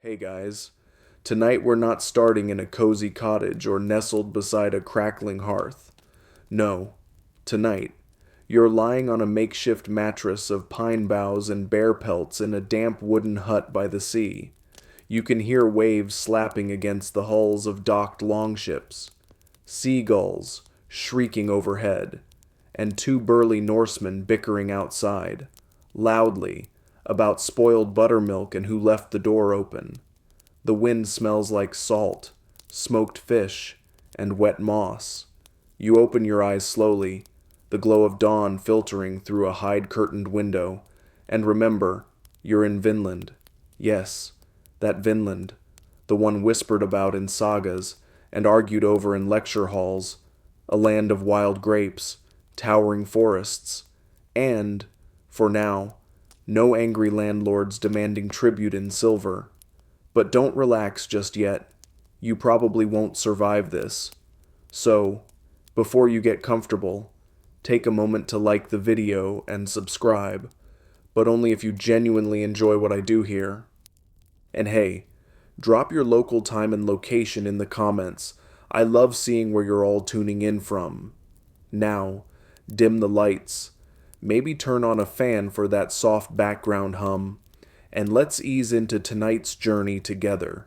Hey guys, tonight we're not starting in a cozy cottage or nestled beside a crackling hearth. No, tonight, you're lying on a makeshift mattress of pine boughs and bear pelts in a damp wooden hut by the sea. You can hear waves slapping against the hulls of docked longships, seagulls shrieking overhead, and two burly Norsemen bickering outside, loudly, about spoiled buttermilk and who left the door open. The wind smells like salt, smoked fish, and wet moss. You open your eyes slowly, the glow of dawn filtering through a hide-curtained window, and remember, you're in Vinland. Yes, that Vinland, the one whispered about in sagas and argued over in lecture halls, a land of wild grapes, towering forests, and, for now, no angry landlords demanding tribute in silver. But don't relax just yet. You probably won't survive this. So, before you get comfortable, take a moment to like the video and subscribe, but only if you genuinely enjoy what I do here. And hey, drop your local time and location in the comments. I love seeing where you're all tuning in from. Now, dim the lights. Maybe turn on a fan for that soft background hum, and let's ease into tonight's journey together.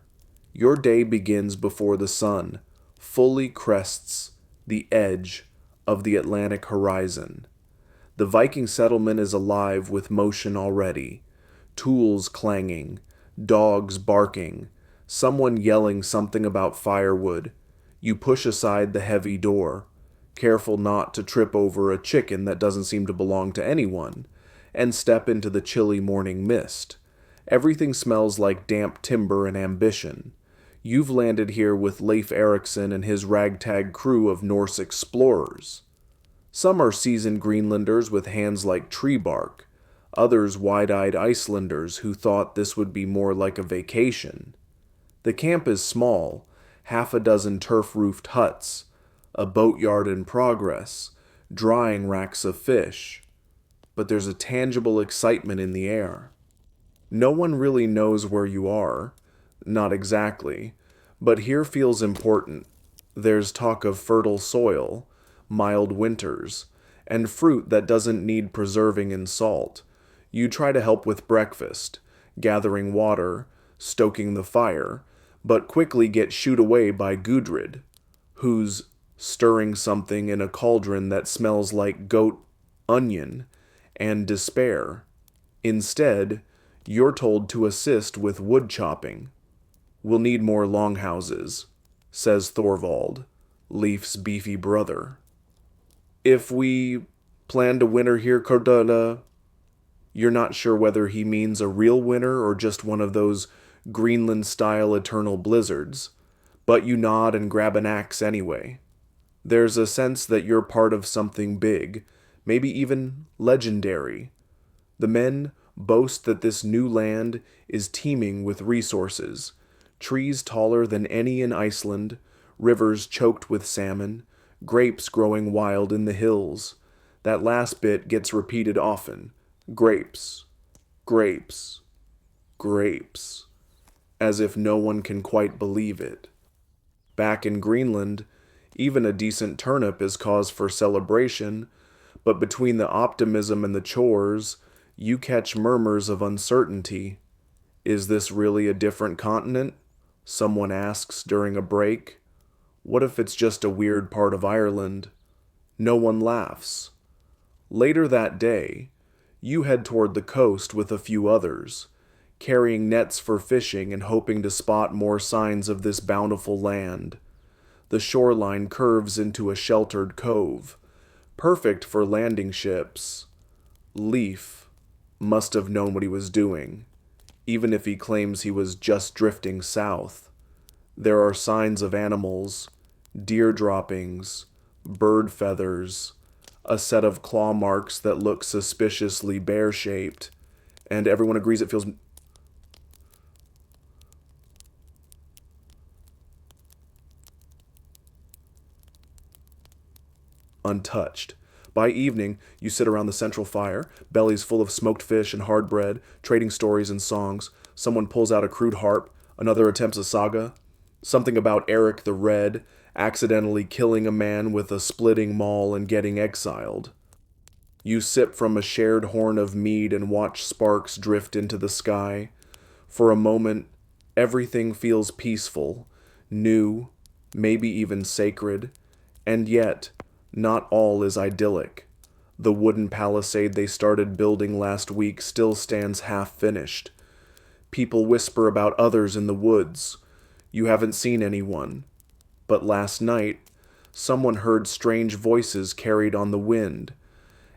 Your day begins before the sun fully crests the edge of the Atlantic horizon. The Viking settlement is alive with motion already. Tools clanging, dogs barking, someone yelling something about firewood. You push aside the heavy door, careful not to trip over a chicken that doesn't seem to belong to anyone, and step into the chilly morning mist. Everything smells like damp timber and ambition. You've landed here with Leif Erikson and his ragtag crew of Norse explorers. Some are seasoned Greenlanders with hands like tree bark, others wide-eyed Icelanders who thought this would be more like a vacation. The camp is small, half a dozen turf-roofed huts, a boatyard in progress, drying racks of fish. But there's a tangible excitement in the air. No one really knows where you are. Not exactly. But here feels important. There's talk of fertile soil, mild winters, and fruit that doesn't need preserving in salt. You try to help with breakfast, gathering water, stoking the fire, but quickly get shooed away by Gudrid, who's stirring something in a cauldron that smells like goat onion and despair. Instead, you're told to assist with wood chopping. We'll need more longhouses, says Thorvald, Leif's beefy brother. If we plan to winter here, Cordula, you're not sure whether he means a real winter or just one of those Greenland-style eternal blizzards, but you nod and grab an axe anyway. There's a sense that you're part of something big, maybe even legendary. The men boast that this new land is teeming with resources, trees taller than any in Iceland, rivers choked with salmon, grapes growing wild in the hills. That last bit gets repeated often. Grapes, grapes, grapes, as if no one can quite believe it. Back in Greenland, even a decent turnip is cause for celebration, but between the optimism and the chores, you catch murmurs of uncertainty. Is this really a different continent? Someone asks during a break. What if it's just a weird part of Ireland? No one laughs. Later that day, you head toward the coast with a few others, carrying nets for fishing and hoping to spot more signs of this bountiful land. The shoreline curves into a sheltered cove, perfect for landing ships. Leif must have known what he was doing, even if he claims he was just drifting south. There are signs of animals, deer droppings, bird feathers, a set of claw marks that look suspiciously bear-shaped, and everyone agrees it feels untouched. By evening, you sit around the central fire, bellies full of smoked fish and hard bread, trading stories and songs. Someone pulls out a crude harp, Another attempts a saga. Something about Eric the Red accidentally killing a man with a splitting maul and getting exiled. You sip from a shared horn of mead and watch sparks drift into the sky. For a moment, everything feels peaceful, new, maybe even sacred, and yet, not all is idyllic. The wooden palisade they started building last week still stands half finished. People whisper about others in the woods. You haven't seen anyone. But last night, someone heard strange voices carried on the wind.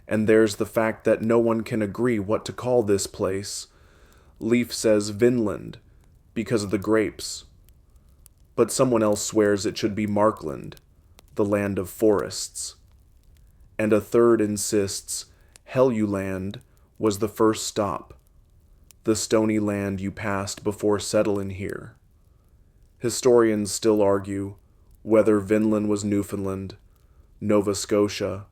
And there's the fact that no one can agree what to call this place. Leif says Vinland, because of the grapes. But someone else swears it should be Markland, the land of forests. And a third insists Helluland was the first stop, the stony land you passed before settling here. Historians still argue whether Vinland was Newfoundland, Nova Scotia,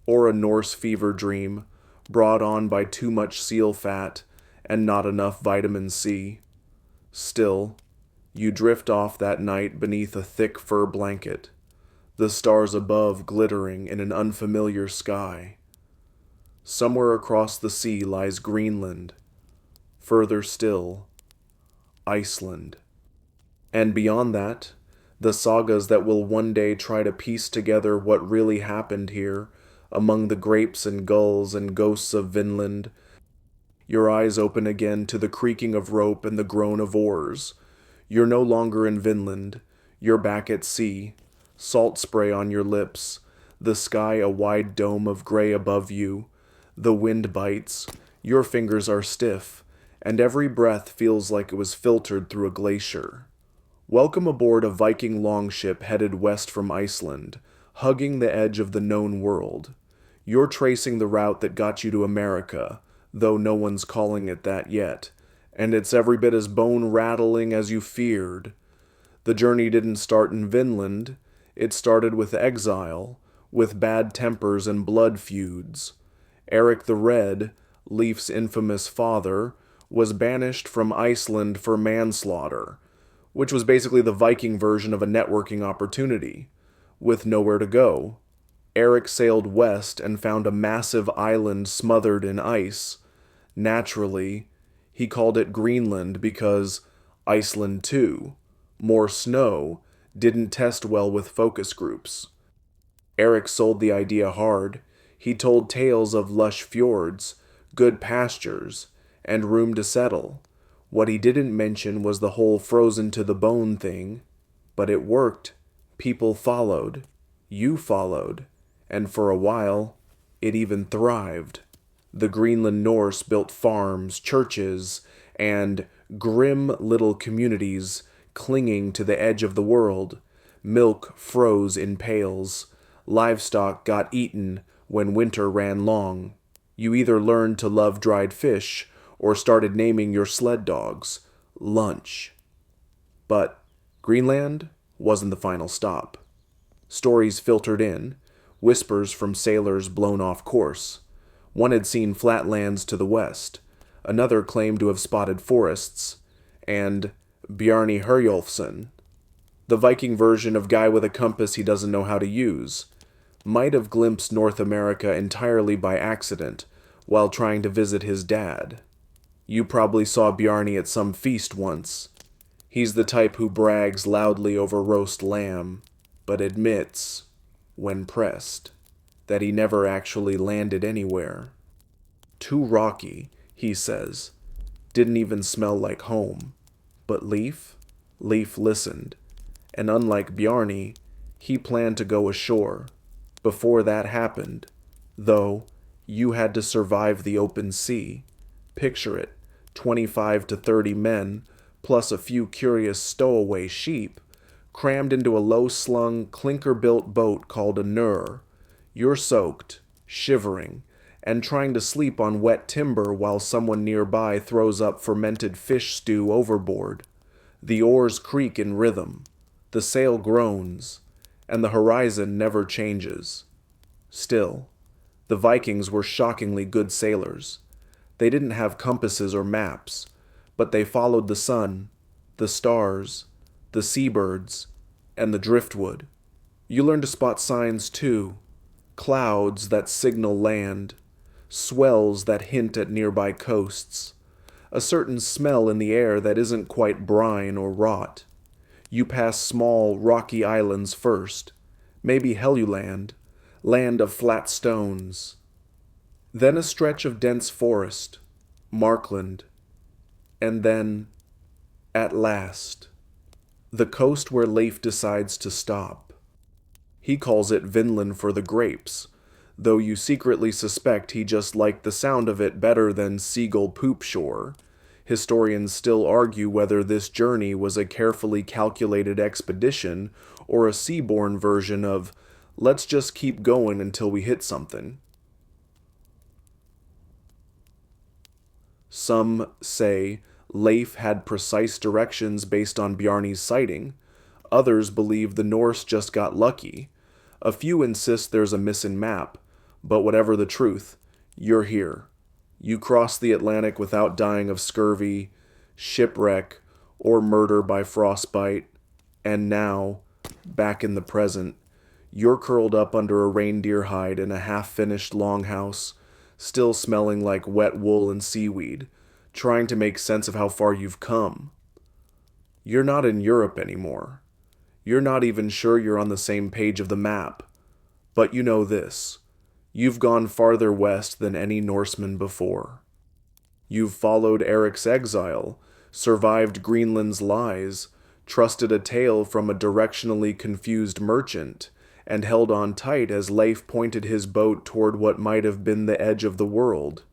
or a Norse fever dream brought on by too much seal fat and not enough vitamin C. Still, you drift off that night beneath a thick fur blanket, the stars above glittering in an unfamiliar sky. Somewhere across the sea lies Greenland. Further still, Iceland. And beyond that, the sagas that will one day try to piece together what really happened here among the grapes and gulls and ghosts of Vinland. Your eyes open again to the creaking of rope and the groan of oars. You're no longer in Vinland. You're back at sea. Salt spray on your lips. The sky a wide dome of gray above you. The wind bites. Your fingers are stiff. And every breath feels like it was filtered through a glacier. Welcome aboard a Viking longship headed west from Iceland, hugging the edge of the known world. You're tracing the route that got you to America, though no one's calling it that yet, and it's every bit as bone-rattling as you feared. The journey didn't start in Vinland. It started with exile, with bad tempers and blood feuds. Eric the Red, Leif's infamous father, was banished from Iceland for manslaughter, which was basically the Viking version of a networking opportunity. With nowhere to go, Eric sailed west and found a massive island smothered in ice. Naturally, he called it Greenland because Iceland too, more snow, didn't test well with focus groups. Eric sold the idea hard. He told tales of lush fjords, good pastures, and room to settle. What he didn't mention was the whole frozen to the bone thing. But it worked. People followed. You followed. And for a while, it even thrived. The Greenland Norse built farms, churches, and grim little communities clinging to the edge of the world. Milk froze in pails. Livestock got eaten when winter ran long. You either learned to love dried fish or started naming your sled dogs Lunch. But Greenland wasn't the final stop. Stories filtered in, whispers from sailors blown off course. One had seen flatlands to the west, another claimed to have spotted forests, and Bjarni Herjolfsson, the Viking version of guy with a compass he doesn't know how to use, might have glimpsed North America entirely by accident while trying to visit his dad. You probably saw Bjarni at some feast once. He's the type who brags loudly over roast lamb, but admits, when pressed, that he never actually landed anywhere. Too rocky, he says. Didn't even smell like home. But Leif? Leif listened. And unlike Bjarni, he planned to go ashore. Before that happened, though, you had to survive the open sea. Picture it, 25 to 30 men, plus a few curious stowaway sheep, crammed into a low-slung, clinker-built boat called a nur. You're soaked, shivering, and trying to sleep on wet timber while someone nearby throws up fermented fish stew overboard. The oars creak in rhythm, the sail groans, and the horizon never changes. Still, the Vikings were shockingly good sailors. They didn't have compasses or maps, but they followed the sun, the stars, the seabirds, and the driftwood. You learn to spot signs too, clouds that signal land, swells that hint at nearby coasts, a certain smell in the air that isn't quite brine or rot. You pass small, rocky islands first, maybe Helluland, land of flat stones. Then a stretch of dense forest, Markland, and then, at last, the coast where Leif decides to stop. He calls it Vinland for the grapes, though you secretly suspect he just liked the sound of it better than Seagull Poop Shore. Historians still argue whether this journey was a carefully calculated expedition or a seaborne version of, let's just keep going until we hit something. Some say Leif had precise directions based on Bjarni's sighting. Others believe the Norse just got lucky. A few insist there's a missing map, but whatever the truth, you're here. You crossed the Atlantic without dying of scurvy, shipwreck, or murder by frostbite, and now, back in the present, you're curled up under a reindeer hide in a half-finished longhouse, still smelling like wet wool and seaweed, trying to make sense of how far you've come. You're not in Europe anymore. You're not even sure you're on the same page of the map. But you know this. You've gone farther west than any Norseman before. You've followed Eric's exile, survived Greenland's lies, trusted a tale from a directionally confused merchant, and held on tight as Leif pointed his boat toward what might have been the edge of the world.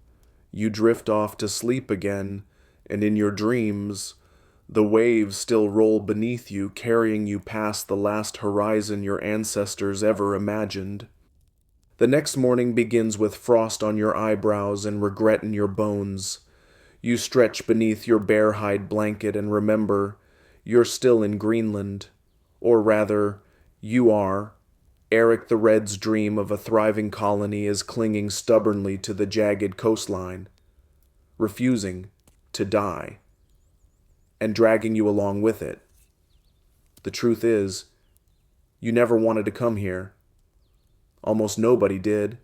You drift off to sleep again, and in your dreams, the waves still roll beneath you, carrying you past the last horizon your ancestors ever imagined. The next morning begins with frost on your eyebrows and regret in your bones. You stretch beneath your bear hide blanket and remember, you're still in Greenland. Or rather, you are. Eric the Red's dream of a thriving colony is clinging stubbornly to the jagged coastline, refusing to die, and dragging you along with it. The truth is, you never wanted to come here. Almost nobody did.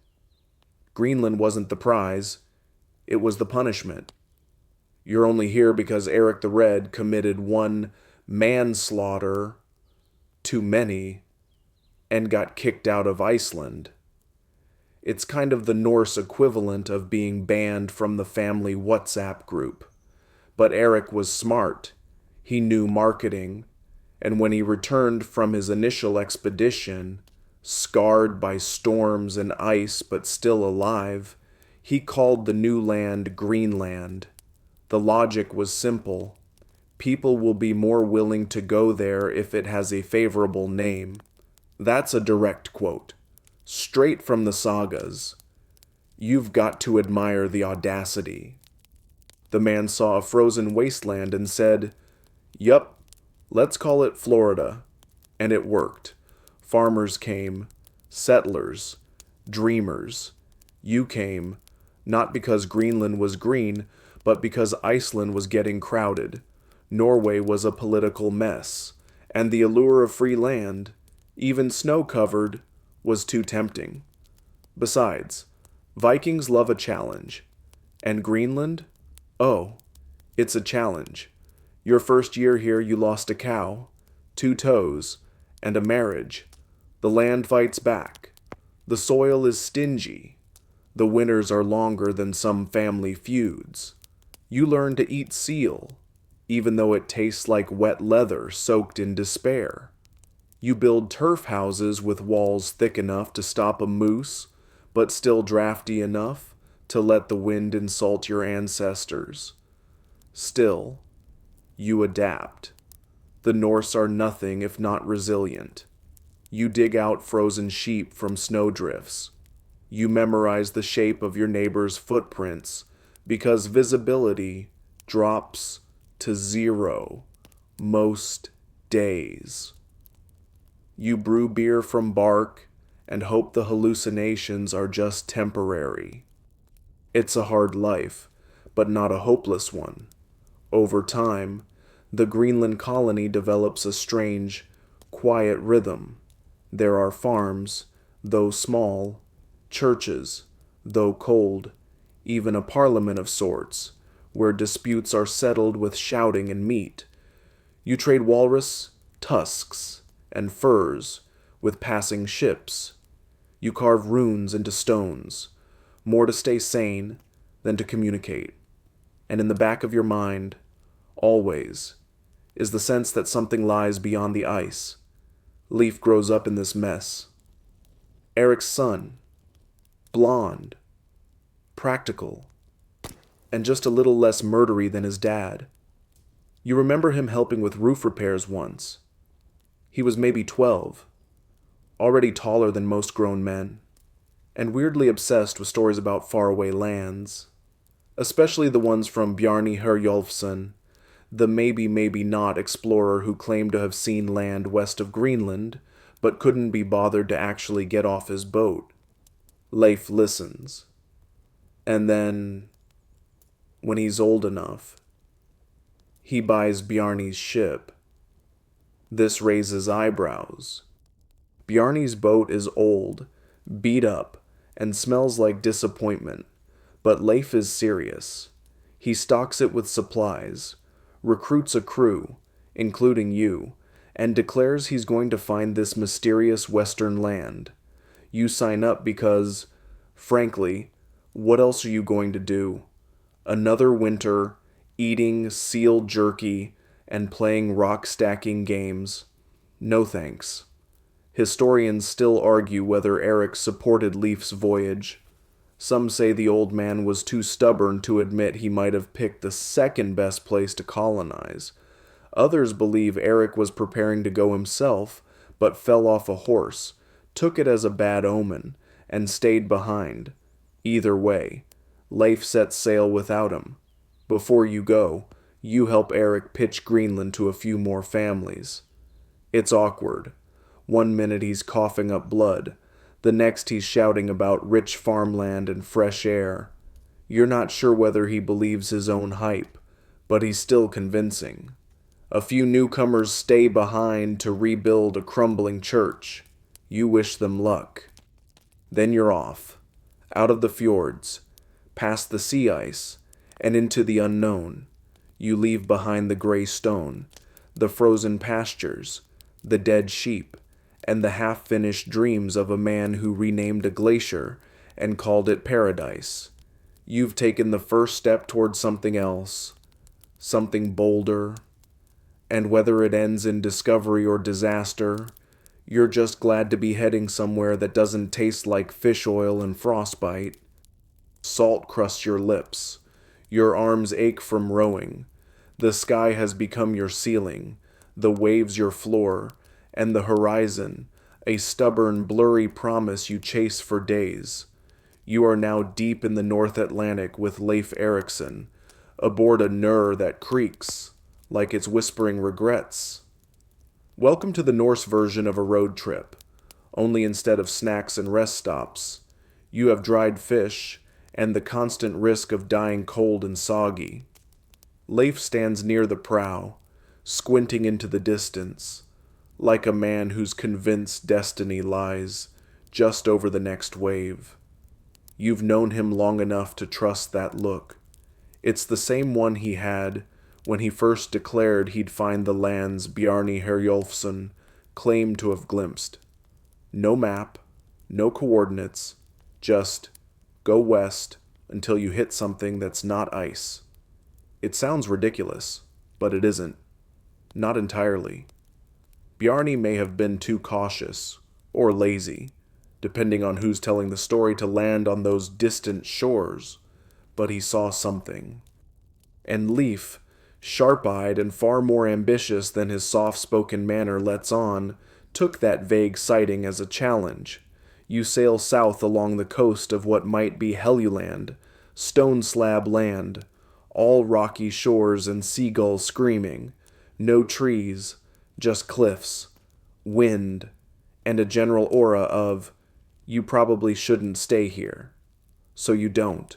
Greenland wasn't the prize. It was the punishment. You're only here because Eric the Red committed one manslaughter too many and got kicked out of Iceland. It's kind of the Norse equivalent of being banned from the family WhatsApp group. But Eric was smart. He knew marketing. And when he returned from his initial expedition, scarred by storms and ice but still alive, he called the new land Greenland. The logic was simple. People will be more willing to go there if it has a favorable name. That's a direct quote. Straight from the sagas. You've got to admire the audacity. The man saw a frozen wasteland and said, "Yup, let's call it Florida." And it worked. Farmers came, settlers, dreamers. You came, not because Greenland was green, but because Iceland was getting crowded. Norway was a political mess, and the allure of free land, even snow-covered, was too tempting. Besides, Vikings love a challenge. And Greenland? Oh, it's a challenge. Your first year here you lost a cow, 2 toes, and a marriage. The land fights back. The soil is stingy. The winters are longer than some family feuds. You learn to eat seal, even though it tastes like wet leather soaked in despair. You build turf houses with walls thick enough to stop a moose, but still drafty enough to let the wind insult your ancestors. Still, you adapt. The Norse are nothing if not resilient. You dig out frozen sheep from snowdrifts. You memorize the shape of your neighbor's footprints because visibility drops to 0 most days. You brew beer from bark and hope the hallucinations are just temporary. It's a hard life, but not a hopeless one. Over time, The Greenland colony develops a strange, quiet rhythm. There are farms, though small, churches, though cold, even a parliament of sorts, where disputes are settled with shouting and meat. You trade walrus, tusks, and furs with passing ships. You carve runes into stones, more to stay sane than to communicate. And in the back of your mind, always, is the sense that something lies beyond the ice. Leif grows up in this mess. Erik's son, blonde, practical, and just a little less murdery than his dad. You remember him helping with roof repairs once. He was maybe 12, already taller than most grown men, and weirdly obsessed with stories about faraway lands, especially the ones from Bjarni Herjolfsson, the maybe not explorer who claimed to have seen land west of Greenland, but couldn't be bothered to actually get off his boat. Leif listens. And then, when he's old enough, he buys Bjarni's ship. This raises eyebrows. Bjarni's boat is old, beat up, and smells like disappointment, but Leif is serious. He stocks it with supplies, recruits a crew, including you, and declares he's going to find this mysterious western land. You sign up because, frankly, what else are you going to do? Another winter, eating seal jerky and playing rock-stacking games? No thanks. Historians still argue whether Erik supported Leif's voyage. Some say the old man was too stubborn to admit he might have picked the second best place to colonize. Others believe Erik was preparing to go himself, but fell off a horse, took it as a bad omen, and stayed behind. Either way, Leif set sail without him. Before you go, you help Erik pitch Greenland to a few more families. It's awkward. One minute he's coughing up blood. The next he's shouting about rich farmland and fresh air. You're not sure whether he believes his own hype, but he's still convincing. A few newcomers stay behind to rebuild a crumbling church. You wish them luck. Then you're off, out of the fjords, past the sea ice, and into the unknown. You leave behind the gray stone, the frozen pastures, the dead sheep, and the half-finished dreams of a man who renamed a glacier and called it paradise. You've taken the first step towards something else, something bolder, and whether it ends in discovery or disaster, you're just glad to be heading somewhere that doesn't taste like fish oil and frostbite. Salt crusts your lips. Your arms ache from rowing. The sky has become your ceiling, the waves your floor, and the horizon, a stubborn, blurry promise you chase for days. You are now deep in the North Atlantic with Leif Erikson, aboard a Nur that creaks, like it's whispering regrets. Welcome to the Norse version of a road trip, only instead of snacks and rest stops, you have dried fish and the constant risk of dying cold and soggy. Leif stands near the prow, squinting into the distance, like a man who's convinced destiny lies just over the next wave. You've known him long enough to trust that look. It's the same one he had when he first declared he'd find the lands Bjarni Herjolfsson claimed to have glimpsed. No map, no coordinates, just go west until you hit something that's not ice. It sounds ridiculous, but it isn't. Not entirely. Bjarni may have been too cautious, or lazy, depending on who's telling the story, to land on those distant shores, but he saw something. And Leif, sharp-eyed and far more ambitious than his soft-spoken manner lets on, took that vague sighting as a challenge. You sail south along the coast of what might be Helluland, stone slab land, all rocky shores and seagulls screaming, no trees, just cliffs, wind, and a general aura of, you probably shouldn't stay here. So you don't.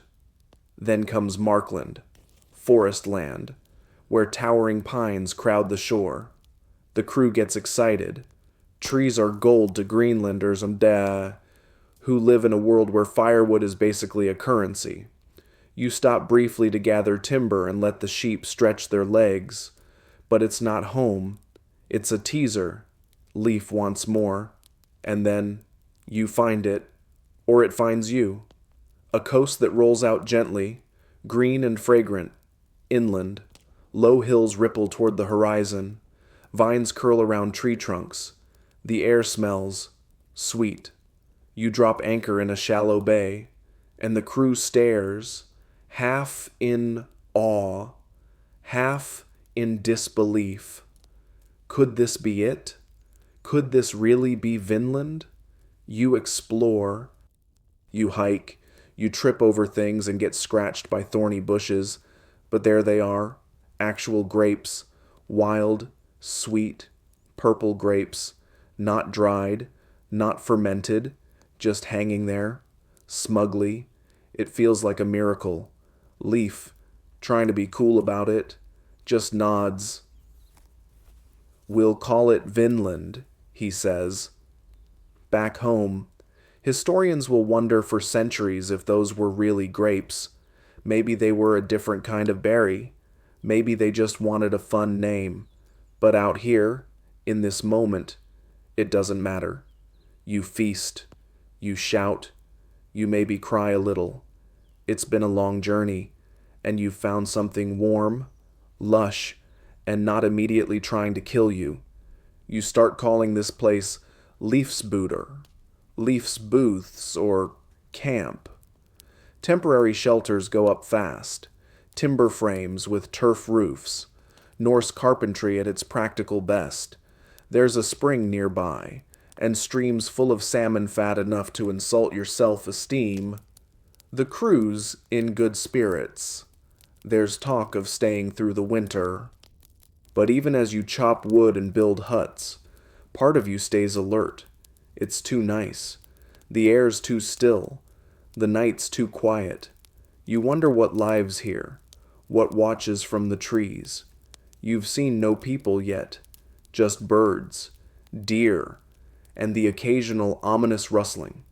Then comes Markland, forest land, where towering pines crowd the shore. The crew gets excited. Trees are gold to Greenlanders who live in a world where firewood is basically a currency. You stop briefly to gather timber and let the sheep stretch their legs. But it's not home. It's a teaser. Leif wants more. And then you find it, or it finds you. A coast that rolls out gently, green and fragrant, inland. Low hills ripple toward the horizon. Vines curl around tree trunks. The air smells sweet. You drop anchor in a shallow bay, and the crew stares, half in awe, half in disbelief. Could this be it? Could this really be Vinland? You explore. You hike. You trip over things and get scratched by thorny bushes, but there they are, actual grapes, wild, sweet, purple grapes, not dried, not fermented, just hanging there, smugly. It feels like a miracle. Leif, trying to be cool about it, just nods. We'll call it Vinland, he says. Back home, historians will wonder for centuries if those were really grapes. Maybe they were a different kind of berry. Maybe they just wanted a fun name. But out here, in this moment, it doesn't matter. You feast. You shout. You maybe cry a little. It's been a long journey, and you've found something warm, lush, and not immediately trying to kill you. You start calling this place Leif's Leif's Booths, or camp. Temporary shelters go up fast. Timber frames with turf roofs. Norse carpentry at its practical best. There's a spring nearby, and streams full of salmon fat enough to insult your self-esteem. The crew's in good spirits. There's talk of staying through the winter. But even as you chop wood and build huts, part of you stays alert. It's too nice. The air's too still. The night's too quiet. You wonder what lives here, what watches from the trees. You've seen no people yet, just birds, deer, and the occasional ominous rustling.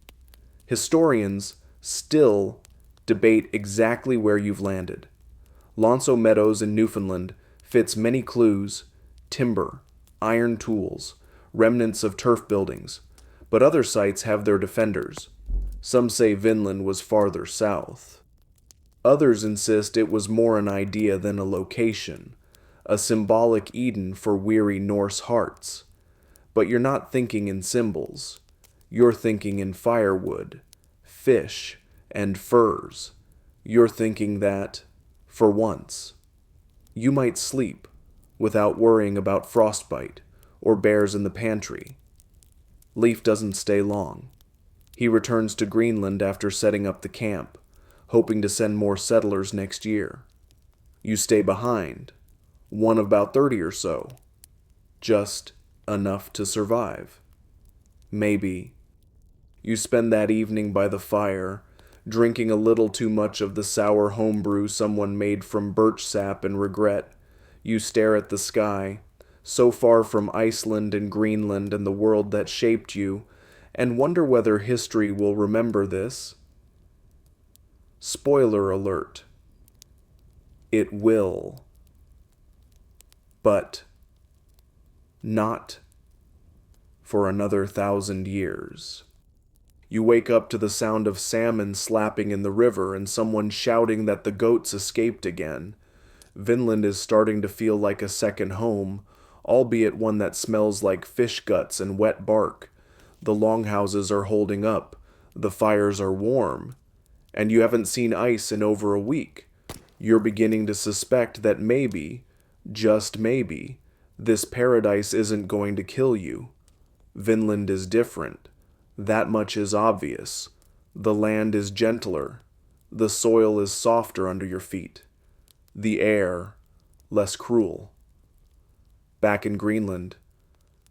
Historians still debate exactly where you've landed. Lonso Meadows in Newfoundland fits many clues: timber, iron tools, remnants of turf buildings, but other sites have their defenders. Some say Vinland was farther south. Others insist it was more an idea than a location, a symbolic Eden for weary Norse hearts. But you're not thinking in symbols. You're thinking in firewood, fish, and furs. You're thinking that, for once, you might sleep without worrying about frostbite or bears in the pantry. Leif doesn't stay long. He returns to Greenland after setting up the camp, hoping to send more settlers next year. You stay behind, one of about 30 or so. Just enough to survive. Maybe. You spend that evening by the fire, drinking a little too much of the sour homebrew someone made from birch sap and regret. You stare at the sky, so far from Iceland and Greenland and the world that shaped you, and wonder whether history will remember this. Spoiler alert. It will. But not for another 1,000 years. You wake up to the sound of salmon slapping in the river and someone shouting that the goats escaped again. Vinland is starting to feel like a second home, albeit one that smells like fish guts and wet bark. The longhouses are holding up, the fires are warm, and you haven't seen ice in over a week. You're beginning to suspect that maybe, just maybe, this paradise isn't going to kill you. Vinland is different. That much is obvious. The land is gentler. The soil is softer under your feet. The air, less cruel. Back in Greenland,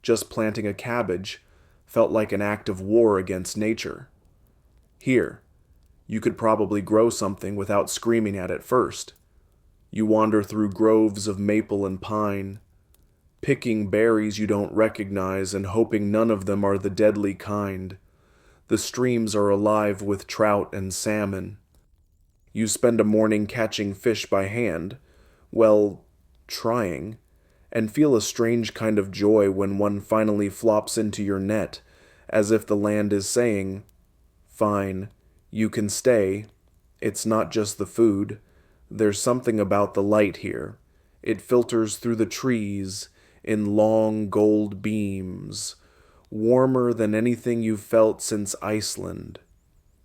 just planting a cabbage felt like an act of war against nature. Here, you could probably grow something without screaming at it first. You wander through groves of maple and pine, picking berries you don't recognize and hoping none of them are the deadly kind. The streams are alive with trout and salmon. You spend a morning catching fish by hand, well, trying, and feel a strange kind of joy when one finally flops into your net, as if the land is saying, "Fine, you can stay. It's not just the food. There's something about the light here. It filters through the trees in long gold beams, warmer than anything you've felt since Iceland.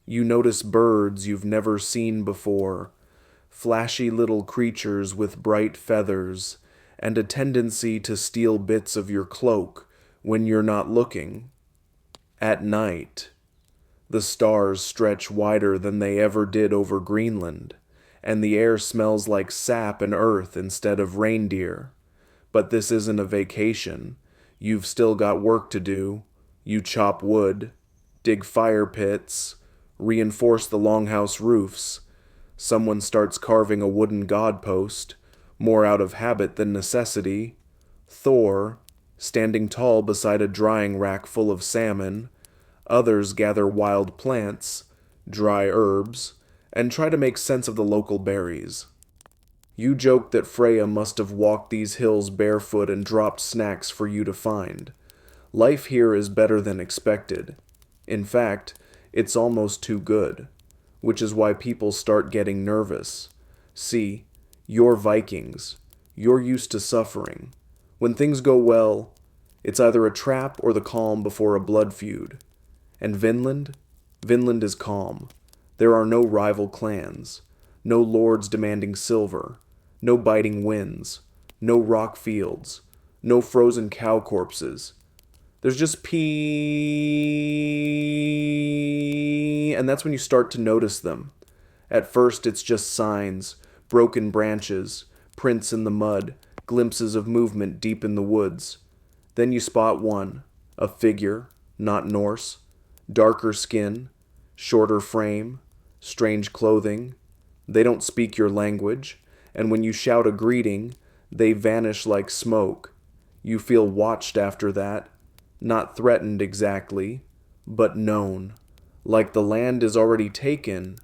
You notice birds you've never seen before, flashy little creatures with bright feathers, and a tendency to steal bits of your cloak when you're not looking. At night, the stars stretch wider than they ever did over Greenland, and the air smells like sap and earth instead of reindeer. But this isn't a vacation. You've still got work to do. You chop wood, dig fire pits, reinforce the longhouse roofs. Someone starts carving a wooden god post, more out of habit than necessity. Thor, standing tall beside a drying rack full of salmon. Others gather wild plants, dry herbs, and try to make sense of the local berries. You joke that Freya must have walked these hills barefoot and dropped snacks for you to find. Life here is better than expected. In fact, it's almost too good, which is why people start getting nervous. See, you're Vikings. You're used to suffering. When things go well, it's either a trap or the calm before a blood feud. And Vinland? Vinland is calm. There are no rival clans, no lords demanding silver, no biting winds, no rock fields, no frozen cow corpses. There's just pee, and that's when you start to notice them. At first, it's just signs, broken branches, prints in the mud, glimpses of movement deep in the woods. Then you spot one, a figure, not Norse, darker skin, shorter frame, strange clothing. They don't speak your language, and when you shout a greeting, they vanish like smoke. You feel watched after that, not threatened exactly, but known, like the land is already taken.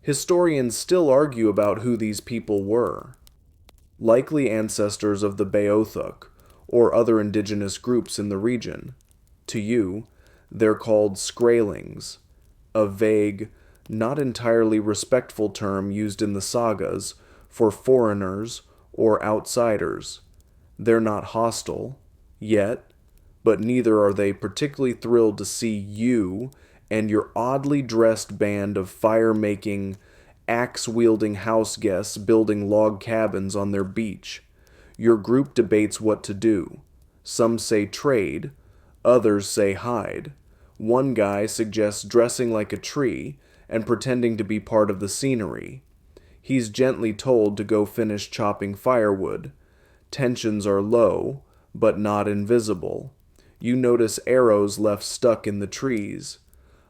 Historians still argue about who these people were. Likely ancestors of the Beothuk, or other indigenous groups in the region. To you, they're called Skrælings, a vague, not entirely respectful term used in the sagas for foreigners or outsiders. They're not hostile, yet, but neither are they particularly thrilled to see you and your oddly dressed band of fire-making, axe-wielding house guests building log cabins on their beach. Your group debates what to do. Some say trade, others say hide. One guy suggests dressing like a tree and pretending to be part of the scenery. He's gently told to go finish chopping firewood. Tensions are low, but not invisible. You notice arrows left stuck in the trees.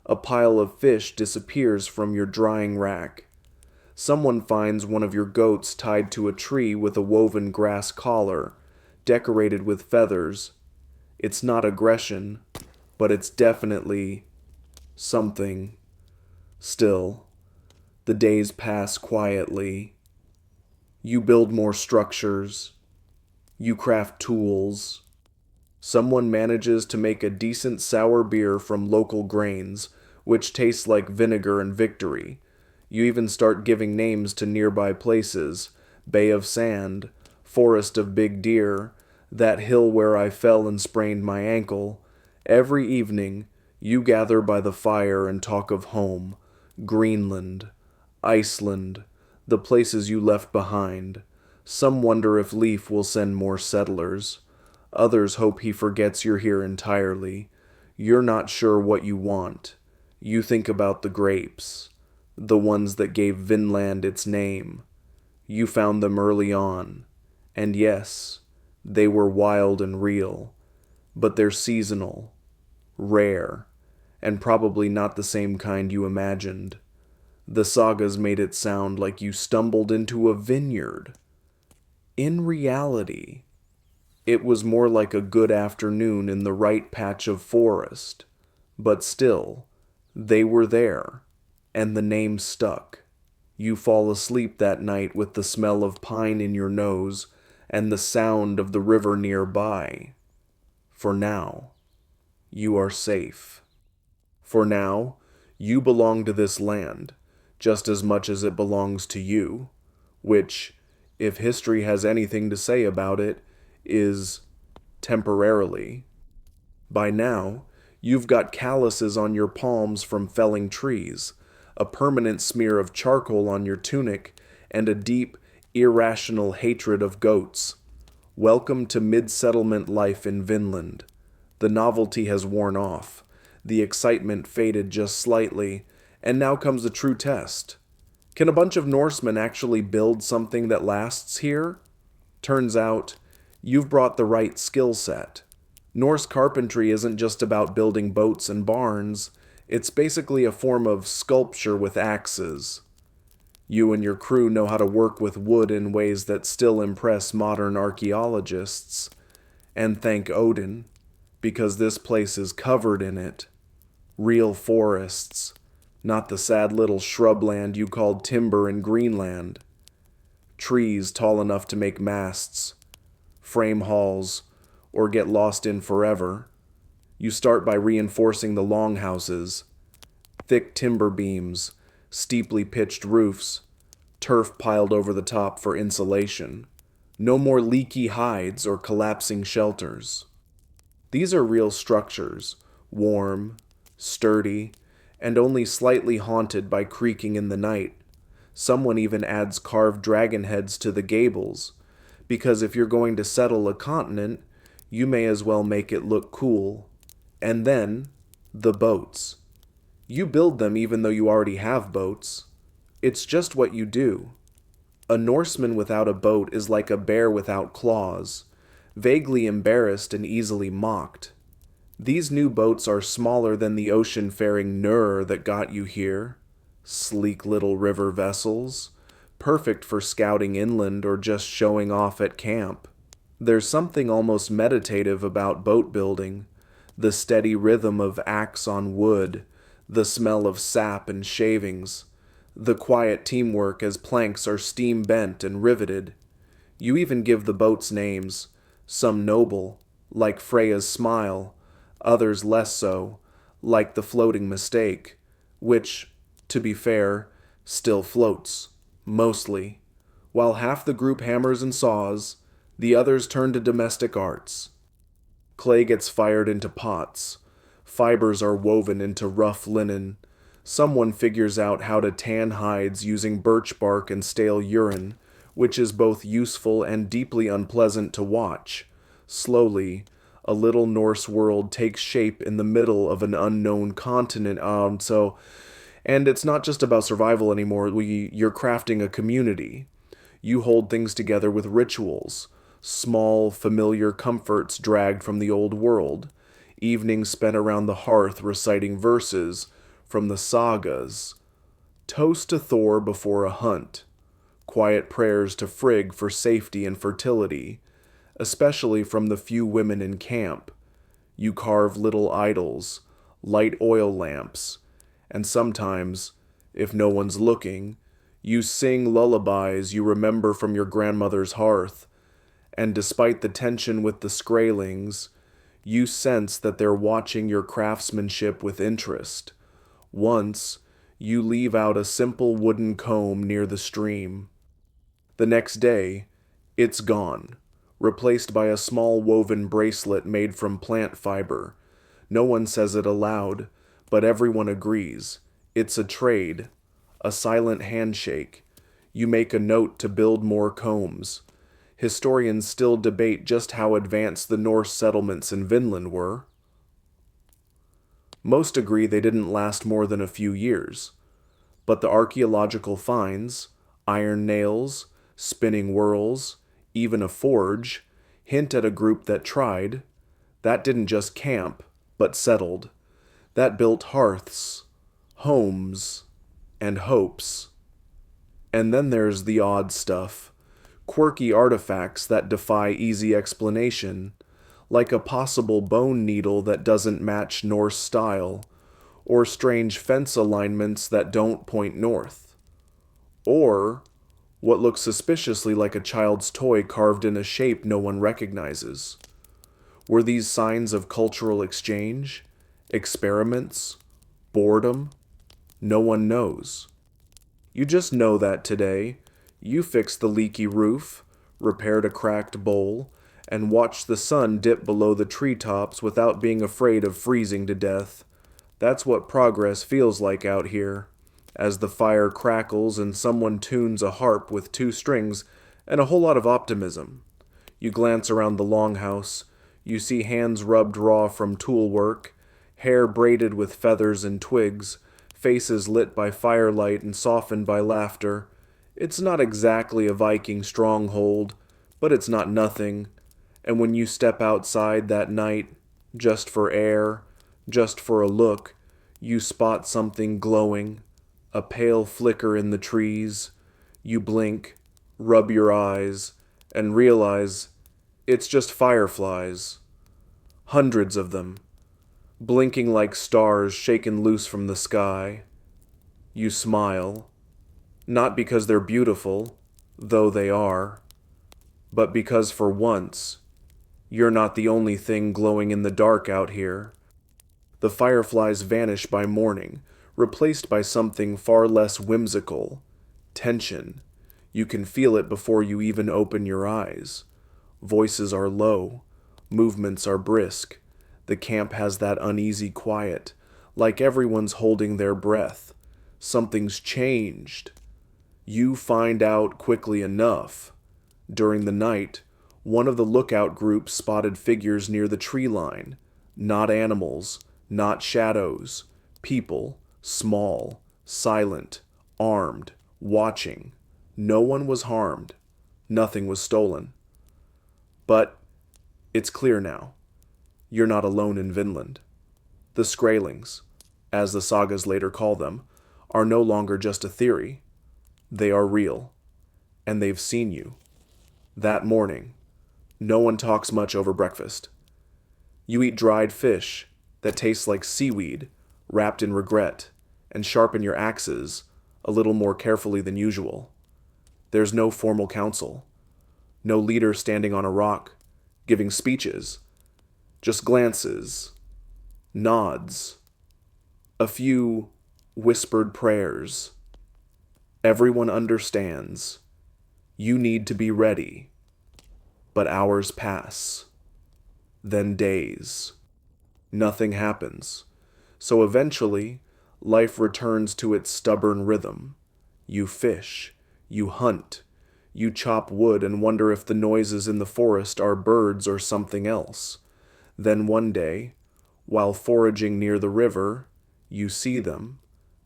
A pile of fish disappears from your drying rack. Someone finds one of your goats tied to a tree with a woven grass collar, decorated with feathers. It's not aggression, but it's definitely something. Still, the days pass quietly. You build more structures. You craft tools. Someone manages to make a decent sour beer from local grains, which tastes like vinegar and victory. You even start giving names to nearby places: Bay of Sand, Forest of Big Deer, that hill where I fell and sprained my ankle. Every evening, you gather by the fire and talk of home, Greenland, Iceland, the places you left behind. Some wonder if Leif will send more settlers. Others hope he forgets you're here entirely. You're not sure what you want. You think about the grapes, the ones that gave Vinland its name. You found them early on, and yes, they were wild and real, but they're seasonal, rare, and probably not the same kind you imagined. The sagas made it sound like you stumbled into a vineyard. In reality, it was more like a good afternoon in the right patch of forest. But still, they were there, and the name stuck. You fall asleep that night with the smell of pine in your nose and the sound of the river nearby. For now, you are safe. For now, you belong to this land, just as much as it belongs to you, which, if history has anything to say about it, is temporarily. By now, you've got calluses on your palms from felling trees, a permanent smear of charcoal on your tunic, and a deep, irrational hatred of goats. Welcome to mid-settlement life in Vinland. The novelty has worn off. The excitement faded just slightly, and now comes the true test. Can a bunch of Norsemen actually build something that lasts here? Turns out, you've brought the right skill set. Norse carpentry isn't just about building boats and barns, it's basically a form of sculpture with axes. You and your crew know how to work with wood in ways that still impress modern archaeologists. And thank Odin, because this place is covered in it. Real forests, not the sad little shrubland you called timber in Greenland. Trees tall enough to make masts, frame halls, or get lost in forever. You start by reinforcing the longhouses, thick timber beams, steeply pitched roofs, turf piled over the top for insulation. No more leaky hides or collapsing shelters. These are real structures, warm, sturdy, and only slightly haunted by creaking in the night. Someone even adds carved dragon heads to the gables, because if you're going to settle a continent, you may as well make it look cool. And then, the boats. You build them even though you already have boats. It's just what you do. A Norseman without a boat is like a bear without claws, vaguely embarrassed and easily mocked. These new boats are smaller than the ocean-faring Nur that got you here. Sleek little river vessels, perfect for scouting inland or just showing off at camp. There's something almost meditative about boat building, the steady rhythm of axe on wood, the smell of sap and shavings, the quiet teamwork as planks are steam bent and riveted. You even give the boats names, some noble, like Freya's smile, others less so, like the floating mistake, which, to be fair, still floats, mostly. While half the group hammers and saws, the others turn to domestic arts. Clay gets fired into pots. Fibers are woven into rough linen. Someone figures out how to tan hides using birch bark and stale urine, which is both useful and deeply unpleasant to watch. Slowly, a little Norse world takes shape in the middle of an unknown continent. And it's not just about survival anymore. You're crafting a community. You hold things together with rituals, small, familiar comforts dragged from the old world, evenings spent around the hearth reciting verses from the sagas, toast to Thor before a hunt, quiet prayers to Frigg for safety and fertility, especially from the few women in camp. You carve little idols, light oil lamps, and sometimes, if no one's looking, you sing lullabies you remember from your grandmother's hearth, and despite the tension with the Skrælings, you sense that they're watching your craftsmanship with interest. Once, you leave out a simple wooden comb near the stream. The next day, it's gone, replaced by a small woven bracelet made from plant fiber. No one says it aloud, but everyone agrees. It's a trade, a silent handshake. You make a note to build more combs. Historians still debate just how advanced the Norse settlements in Vinland were. Most agree they didn't last more than a few years. But the archaeological finds, iron nails, spinning whorls, even a forge, hint at a group that tried. That didn't just camp, but settled. That built hearths, homes, and hopes. And then there's the odd stuff, quirky artifacts that defy easy explanation, like a possible bone needle that doesn't match Norse style, or strange fence alignments that don't point north. Or what looks suspiciously like a child's toy carved in a shape no one recognizes. Were these signs of cultural exchange? Experiments? Boredom? No one knows. You just know that today, you fixed the leaky roof, repaired a cracked bowl, and watched the sun dip below the treetops without being afraid of freezing to death. That's what progress feels like out here, as the fire crackles and someone tunes a harp with 2 strings and a whole lot of optimism. You glance around the longhouse. You see hands rubbed raw from tool work, hair braided with feathers and twigs, faces lit by firelight and softened by laughter. It's not exactly a Viking stronghold, but it's not nothing. And when you step outside that night, just for air, just for a look, you spot something glowing, a pale flicker in the trees. You blink, rub your eyes, and realize it's just fireflies. Hundreds of them, blinking like stars shaken loose from the sky. You smile, not because they're beautiful, though they are, but because for once, you're not the only thing glowing in the dark out here. The fireflies vanish by morning, replaced by something far less whimsical, tension. You can feel it before you even open your eyes. Voices are low, movements are brisk. The camp has that uneasy quiet, like everyone's holding their breath. Something's changed. You find out quickly enough. During the night, one of the lookout groups spotted figures near the tree line. Not animals, not shadows. People, small, silent, armed, watching. No one was harmed. Nothing was stolen. But it's clear now. You're not alone in Vinland. The Skrælings, as the sagas later call them, are no longer just a theory. They are real. And they've seen you. That morning, no one talks much over breakfast. You eat dried fish that tastes like seaweed, wrapped in regret, and sharpen your axes a little more carefully than usual. There's no formal council. No leader standing on a rock, giving speeches. Just glances, nods, a few whispered prayers. Everyone understands. You need to be ready. But hours pass. Then days. Nothing happens. So eventually, life returns to its stubborn rhythm. You fish. You hunt. You chop wood and wonder if the noises in the forest are birds or something else. Then one day, while foraging near the river, you see them,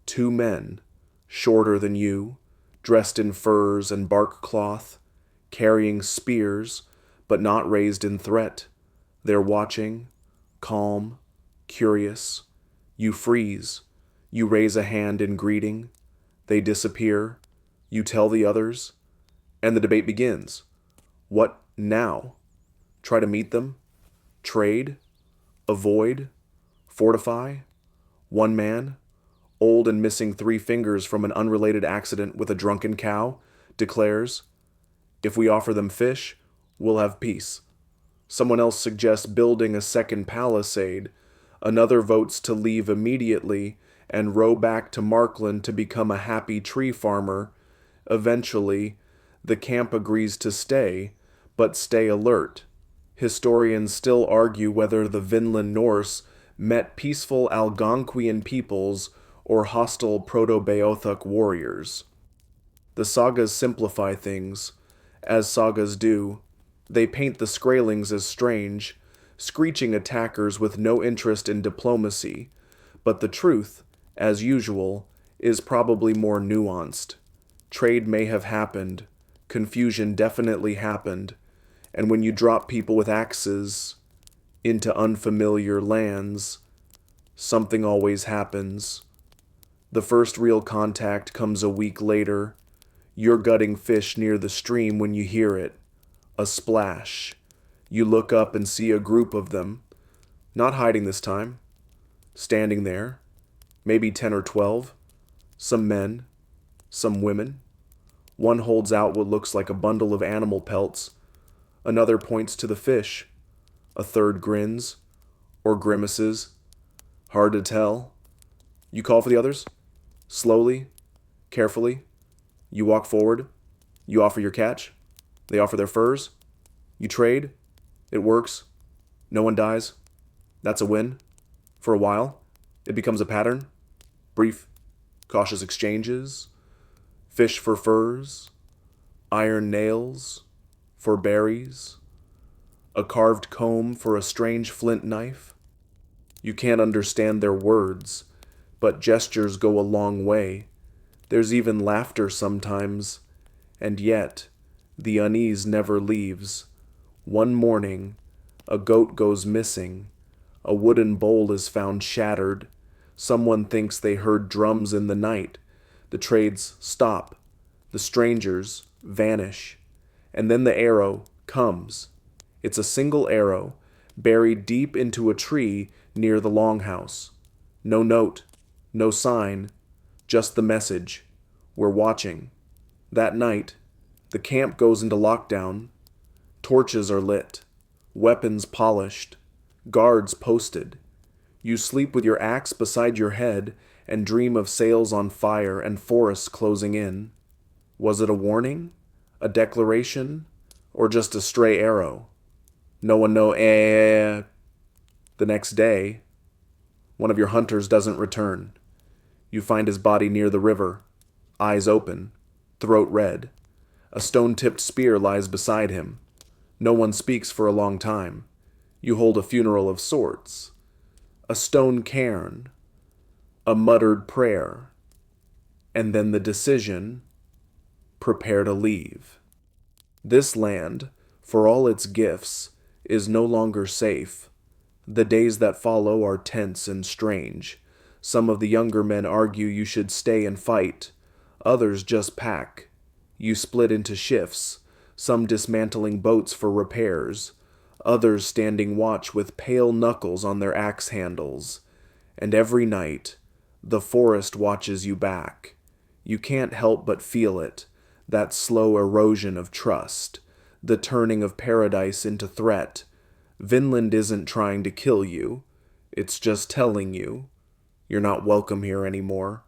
2 men, shorter than you, dressed in furs and bark cloth, carrying spears, but not raised in threat. They're watching, calm, curious. You freeze. You raise a hand in greeting. They disappear. You tell the others. And the debate begins. What now? Try to meet them? Trade? Avoid? Fortify? One man, old and missing 3 fingers from an unrelated accident with a drunken cow, declares, if we offer them fish, we'll have peace. Someone else suggests building a second palisade. Another votes to leave immediately and row back to Markland to become a happy tree farmer. Eventually, the camp agrees to stay, but stay alert. Historians still argue whether the Vinland Norse met peaceful Algonquian peoples or hostile Proto-Beothuk warriors. The sagas simplify things, as sagas do. They paint the Skrælings as strange, screeching attackers with no interest in diplomacy, but the truth, as usual, is probably more nuanced. Trade may have happened, confusion definitely happened, and when you drop people with axes into unfamiliar lands, something always happens. The first real contact comes a week later. You're gutting fish near the stream when you hear it. A splash. You look up and see a group of them. Not hiding this time. Standing there. Maybe 10 or 12. Some men. Some women. One holds out what looks like a bundle of animal pelts. Another points to the fish. A third grins. Or grimaces. Hard to tell. You call for the others. Slowly. Carefully. You walk forward. You offer your catch. They offer their furs. You trade. It works. No one dies. That's a win. For a while. It becomes a pattern. Brief, cautious exchanges. Fish for furs. Iron nails for berries. A carved comb for a strange flint knife. You can't understand their words, but gestures go a long way. There's even laughter sometimes, and yet the unease never leaves. One morning, a goat goes missing. A wooden bowl is found shattered. Someone thinks they heard drums in the night. The trades stop. The strangers vanish. And then the arrow comes. It's a single arrow, buried deep into a tree near the longhouse. No note, no sign, just the message. We're watching. That night, the camp goes into lockdown. Torches are lit. Weapons polished. Guards posted. You sleep with your axe beside your head and dream of sails on fire and forests closing in. Was it a warning? A declaration? Or just a stray arrow? No one knows. The next day, one of your hunters doesn't return. You find his body near the river, eyes open, throat red. A stone-tipped spear lies beside him. No one speaks for a long time. You hold a funeral of sorts. A stone cairn. A muttered prayer. And then the decision: prepare to leave. This land, for all its gifts, is no longer safe. The days that follow are tense and strange. Some of the younger men argue you should stay and fight. Others just pack. You split into shifts, some dismantling boats for repairs, others standing watch with pale knuckles on their axe handles. And every night, the forest watches you back. You can't help but feel it, that slow erosion of trust, the turning of paradise into threat. Vinland isn't trying to kill you. It's just telling you you're not welcome here anymore.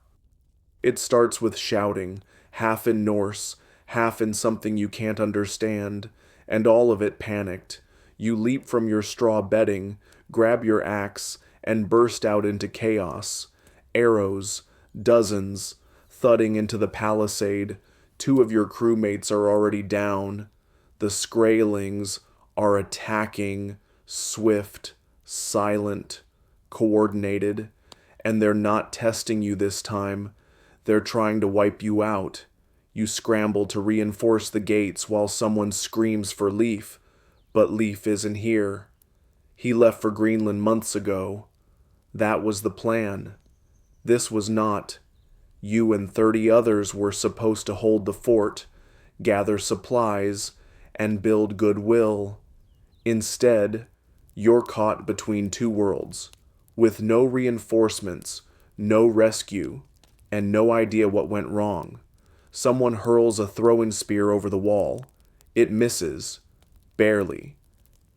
It starts with shouting, half in Norse, half in something you can't understand, and all of it panicked. You leap from your straw bedding, grab your axe, and burst out into chaos. Arrows, dozens, thudding into the palisade. 2 of your crewmates are already down. The Skrælings are attacking, swift, silent, coordinated, and they're not testing you this time. They're trying to wipe you out. You scramble to reinforce the gates while someone screams for Leif, but Leif isn't here. He left for Greenland months ago. That was the plan. This was not. You and 30 others were supposed to hold the fort, gather supplies, and build goodwill. Instead, you're caught between 2 worlds, with no reinforcements, no rescue, and no idea what went wrong. Someone hurls a throwing spear over the wall. It misses, barely.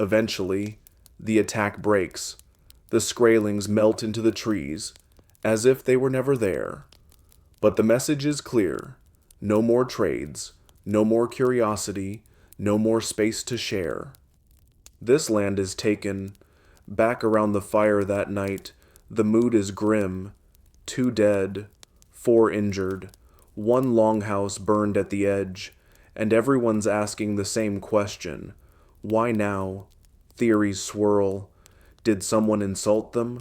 Eventually, the attack breaks. The Skrælings melt into the trees, as if they were never there. But the message is clear. No more trades, no more curiosity, no more space to share. This land is taken. Back around the fire that night, the mood is grim. 2 dead, 4 injured, 1 longhouse burned at the edge, and everyone's asking the same question. Why now? Theories swirl. Did someone insult them?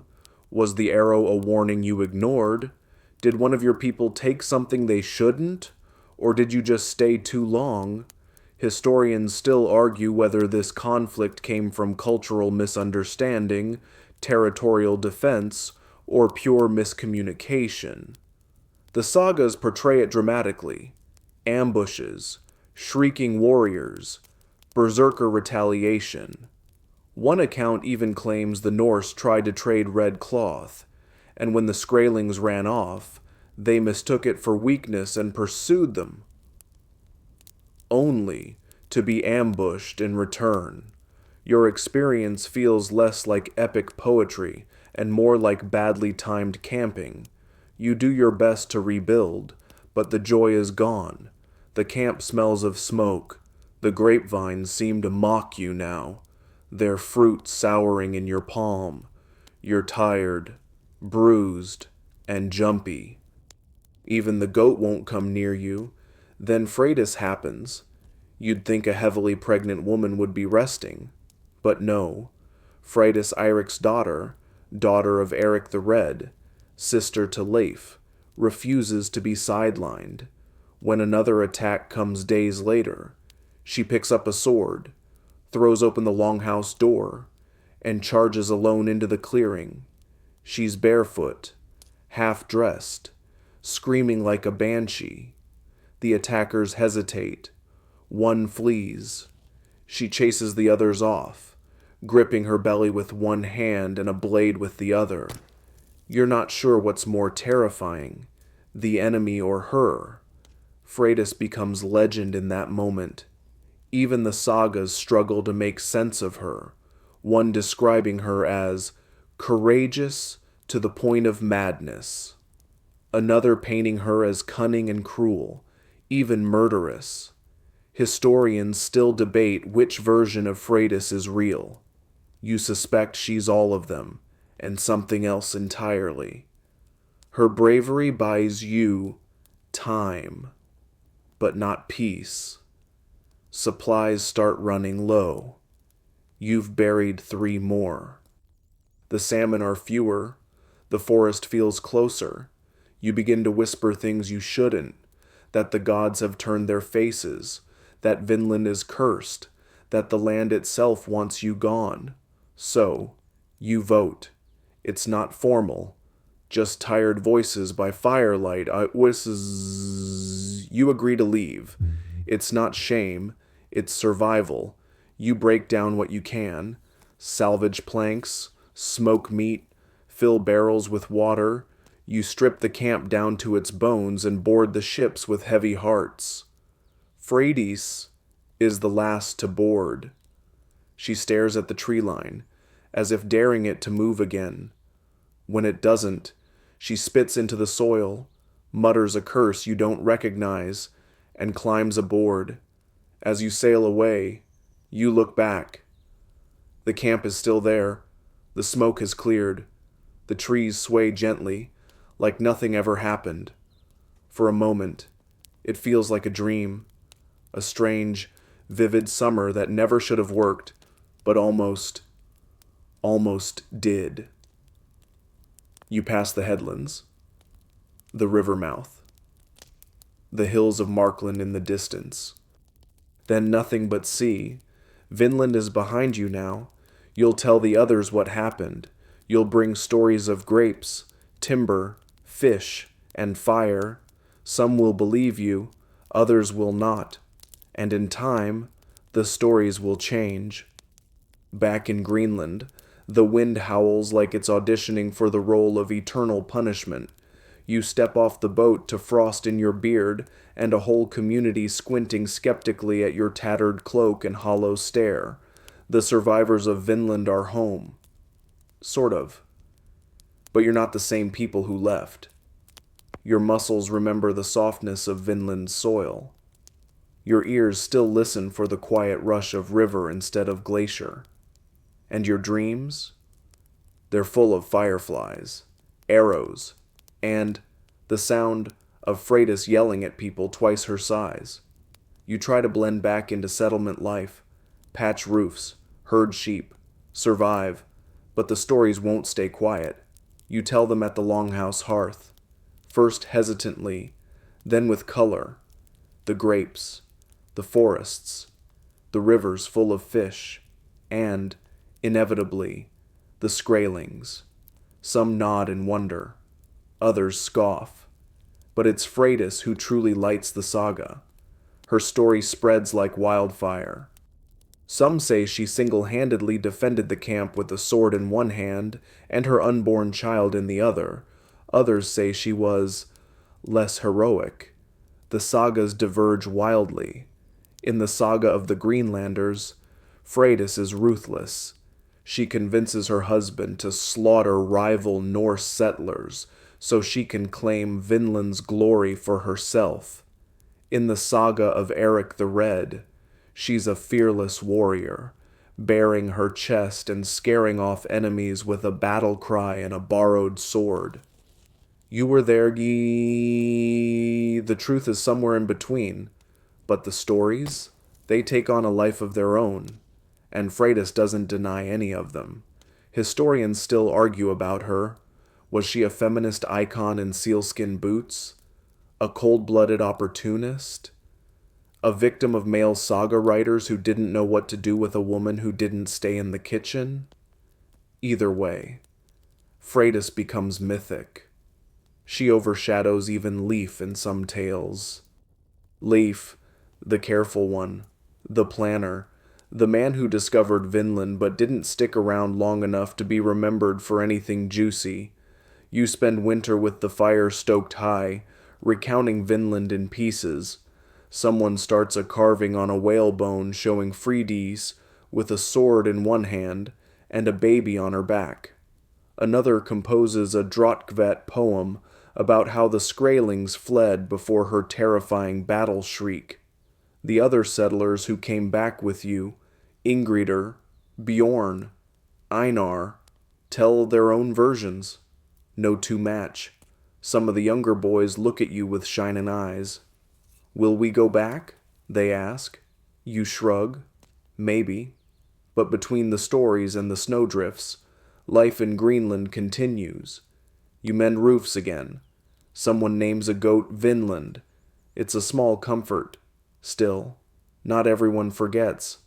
Was the arrow a warning you ignored? Did one of your people take something they shouldn't? Or did you just stay too long? Historians still argue whether this conflict came from cultural misunderstanding, territorial defense, or pure miscommunication. The sagas portray it dramatically: ambushes, shrieking warriors, berserker retaliation. One account even claims the Norse tried to trade red cloth, and when the Skrælings ran off, they mistook it for weakness and pursued them, only to be ambushed in return. Your experience feels less like epic poetry and more like badly timed camping. You do your best to rebuild, but the joy is gone. The camp smells of smoke. The grapevines seem to mock you now, their fruit souring in your palm. You're tired, bruised, and jumpy. Even the goat won't come near you. Then Freydís happens. You'd think a heavily pregnant woman would be resting. But no. Freydís Erik's daughter of Eric the Red, sister to Leif, refuses to be sidelined. When another attack comes days later, she picks up a sword, throws open the longhouse door, and charges alone into the clearing. She's barefoot, half-dressed, screaming like a banshee. The attackers hesitate. One flees. She chases the others off, gripping her belly with one hand and a blade with the other. You're not sure what's more terrifying, the enemy or her. Freydís becomes legend in that moment. Even the sagas struggle to make sense of her, one describing her as courageous to the point of madness, another painting her as cunning and cruel, even murderous. Historians still debate which version of Freydís is real. You suspect she's all of them, and something else entirely. Her bravery buys you time, but not peace. Supplies start running low. You've buried 3 more. The salmon are fewer. The forest feels closer. You begin to whisper things you shouldn't, that the gods have turned their faces, that Vinland is cursed, that the land itself wants you gone. So, you vote. It's not formal, just tired voices by firelight. You agree to leave. It's not shame, it's survival. You break down what you can. Salvage planks, smoke meat, fill barrels with water. You strip the camp down to its bones and board the ships with heavy hearts. Freydís is the last to board. She stares at the tree line, as if daring it to move again. When it doesn't, she spits into the soil, mutters a curse you don't recognize, and climbs aboard. As you sail away, you look back. The camp is still there. The smoke has cleared. The trees sway gently, like nothing ever happened. For a moment, it feels like a dream, a strange, vivid summer that never should have worked, but almost did. You pass the headlands, the river mouth, the hills of Markland in the distance. Then nothing but sea. Vinland is behind you now. You'll tell the others what happened. You'll bring stories of grapes, timber, fish, and fire. Some will believe you, others will not. And in time, the stories will change. Back in Greenland, the wind howls like it's auditioning for the role of eternal punishment. You step off the boat to frost in your beard, and a whole community squinting skeptically at your tattered cloak and hollow stare. The survivors of Vinland are home. Sort of. But you're not the same people who left. Your muscles remember the softness of Vinland's soil. Your ears still listen for the quiet rush of river instead of glacier. And your dreams? They're full of fireflies, arrows, and the sound of Freydís yelling at people twice her size. You try to blend back into settlement life, patch roofs, herd sheep, survive, but the stories won't stay quiet. You tell them at the longhouse hearth, first hesitantly, then with color. The grapes, the forests, the rivers full of fish, and, inevitably, the Skrælings. Some nod in wonder, others scoff. But it's Freydís who truly lights the saga. Her story spreads like wildfire. Some say she single-handedly defended the camp with a sword in one hand and her unborn child in the other. Others say she was less heroic. The sagas diverge wildly. In the saga of the Greenlanders, Freydís is ruthless. She convinces her husband to slaughter rival Norse settlers so she can claim Vinland's glory for herself. In the saga of Eric the Red, she's a fearless warrior, baring her chest and scaring off enemies with a battle cry and a borrowed sword. You were there, The truth is somewhere in between. But the stories, they take on a life of their own, and Freydís doesn't deny any of them. Historians still argue about her. Was she a feminist icon in sealskin boots? A cold-blooded opportunist? A victim of male saga writers who didn't know what to do with a woman who didn't stay in the kitchen? Either way, Freydís becomes mythic. She overshadows even Leif in some tales. Leif, the careful one, the planner, the man who discovered Vinland but didn't stick around long enough to be remembered for anything juicy. You spend winter with the fire stoked high, recounting Vinland in pieces. Someone starts a carving on a whalebone showing Freydís with a sword in one hand and a baby on her back. Another composes a Drottkvet poem about how the Skrælings fled before her terrifying battle shriek. The other settlers who came back with you, Ingridr, Bjorn, Einar, tell their own versions. No two match. Some of the younger boys look at you with shining eyes. Will we go back? They ask. You shrug. Maybe. But between the stories and the snowdrifts, life in Greenland continues. You mend roofs again. Someone names a goat Vinland. It's a small comfort. Still, not everyone forgets.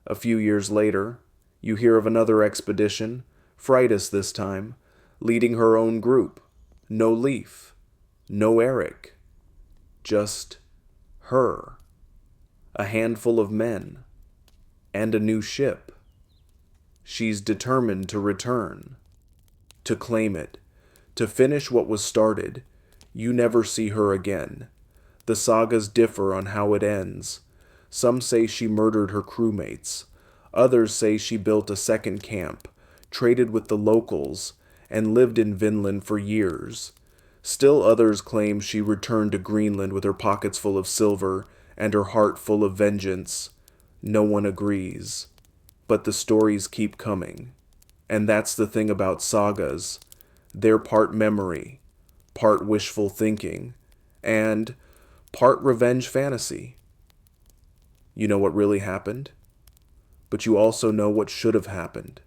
A few years later, you hear of another expedition, Freydís this time, leading her own group. No Leif. No Eric. Just her. A handful of men. And a new ship. She's determined to return. To claim it. To finish what was started. You never see her again. The sagas differ on how it ends. Some say she murdered her crewmates. Others say she built a second camp, traded with the locals, and lived in Vinland for years. Still others claim she returned to Greenland with her pockets full of silver and her heart full of vengeance. No one agrees. But the stories keep coming. And that's the thing about sagas. They're part memory, part wishful thinking, and part revenge fantasy. You know what really happened, but you also know what should have happened.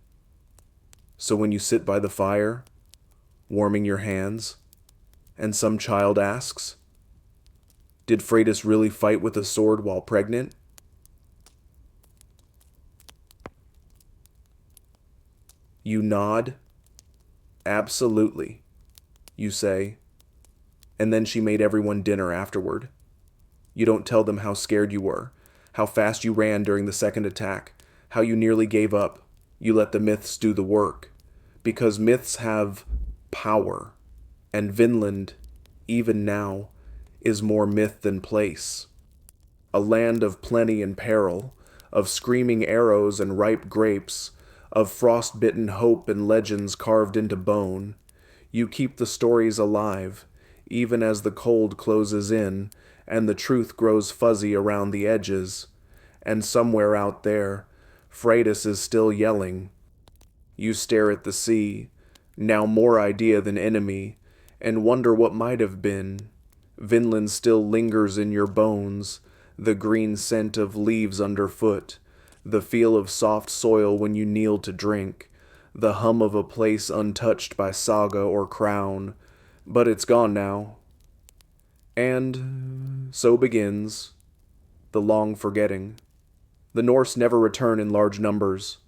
So when you sit by the fire, warming your hands, and some child asks, did Freydís really fight with a sword while pregnant? You nod. Absolutely, you say, and then she made everyone dinner afterward. You don't tell them how scared you were, how fast you ran during the second attack, how you nearly gave up. You let the myths do the work, because myths have power, and Vinland, even now, is more myth than place. A land of plenty and peril, of screaming arrows and ripe grapes, of frost-bitten hope and legends carved into bone. You keep the stories alive, even as the cold closes in, and the truth grows fuzzy around the edges. And somewhere out there, Freydís is still yelling. You stare at the sea, now more idea than enemy, and wonder what might have been. Vinland still lingers in your bones, the green scent of leaves underfoot, the feel of soft soil when you kneel to drink, the hum of a place untouched by saga or crown. But it's gone now. And so begins the long forgetting. The Norse never return in large numbers.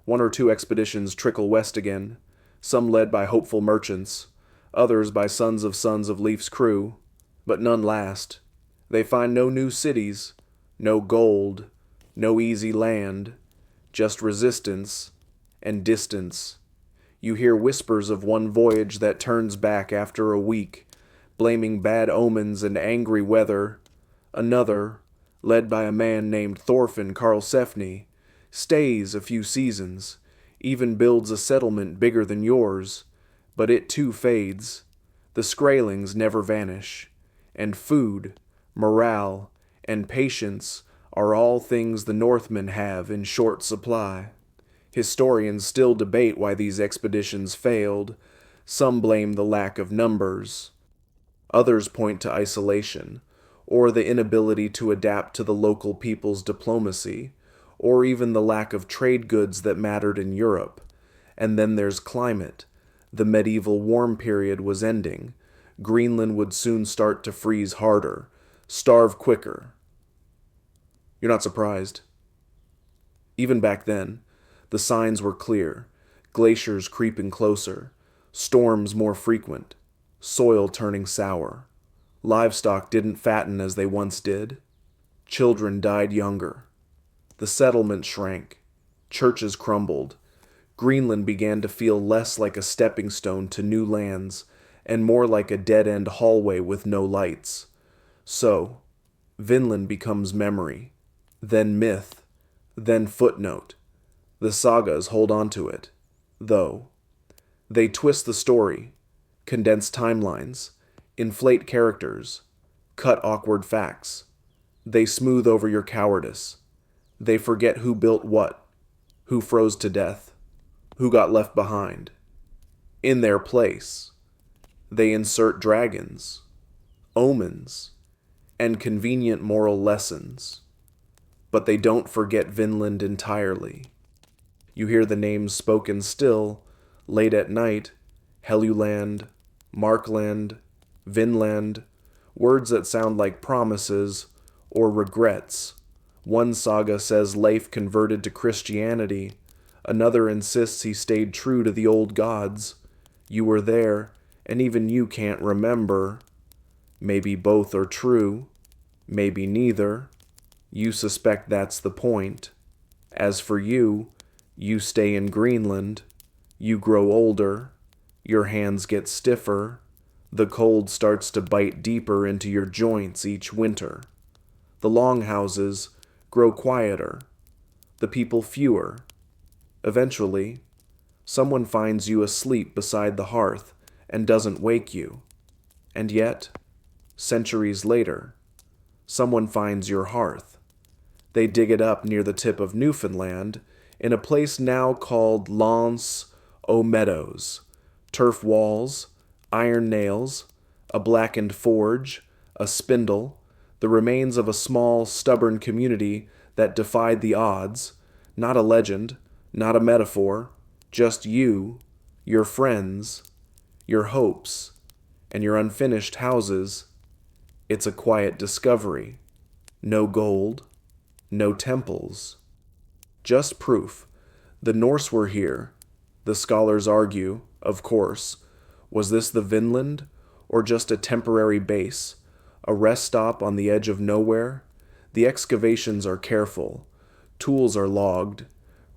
1 or 2 expeditions trickle west again, some led by hopeful merchants, others by sons of Leif's crew. But none last. They find no new cities, no gold, no easy land, just resistance and distance. You hear whispers of one voyage that turns back after a week, blaming bad omens and angry weather. Another, led by a man named Thorfinn Karlsefni, stays a few seasons, even builds a settlement bigger than yours, but it too fades. The Skrælings never vanish, and food, morale, and patience are all things the Northmen have in short supply. Historians still debate why these expeditions failed. Some blame the lack of numbers. Others point to isolation, or the inability to adapt to the local people's diplomacy, or even the lack of trade goods that mattered in Europe. And then there's climate. The medieval warm period was ending. Greenland would soon start to freeze harder, starve quicker. You're not surprised. Even back then, the signs were clear. Glaciers creeping closer, storms more frequent, soil turning sour. Livestock didn't fatten as they once did. Children died younger. The settlement shrank. Churches crumbled. Greenland began to feel less like a stepping stone to new lands and more like a dead-end hallway with no lights. So, Vinland becomes memory, then myth, then footnote. The sagas hold on to it, though. They twist the story, condense timelines, inflate characters, cut awkward facts. They smooth over your cowardice. They forget who built what, who froze to death, who got left behind. In their place, they insert dragons, omens, and convenient moral lessons. But they don't forget Vinland entirely. You hear the names spoken still, late at night, Helluland, Markland, Vinland, words that sound like promises or regrets. One saga says Leif converted to Christianity. Another insists he stayed true to the old gods. You were there, and even you can't remember. Maybe both are true, maybe neither. You suspect that's the point. As for you, you stay in Greenland. You grow older. Your hands get stiffer. The cold starts to bite deeper into your joints each winter. The longhouses grow quieter. The people fewer. Eventually, someone finds you asleep beside the hearth and doesn't wake you. And yet, centuries later, someone finds your hearth. They dig it up near the tip of Newfoundland in a place now called Lance aux Meadows. Turf walls, iron nails, a blackened forge, a spindle, the remains of a small, stubborn community that defied the odds. Not a legend, not a metaphor, just you, your friends, your hopes, and your unfinished houses. It's a quiet discovery. No gold, no temples. Just proof. The Norse were here. The scholars argue, of course. Was this the Vinland, or just a temporary base, a rest stop on the edge of nowhere? The excavations are careful. Tools are logged.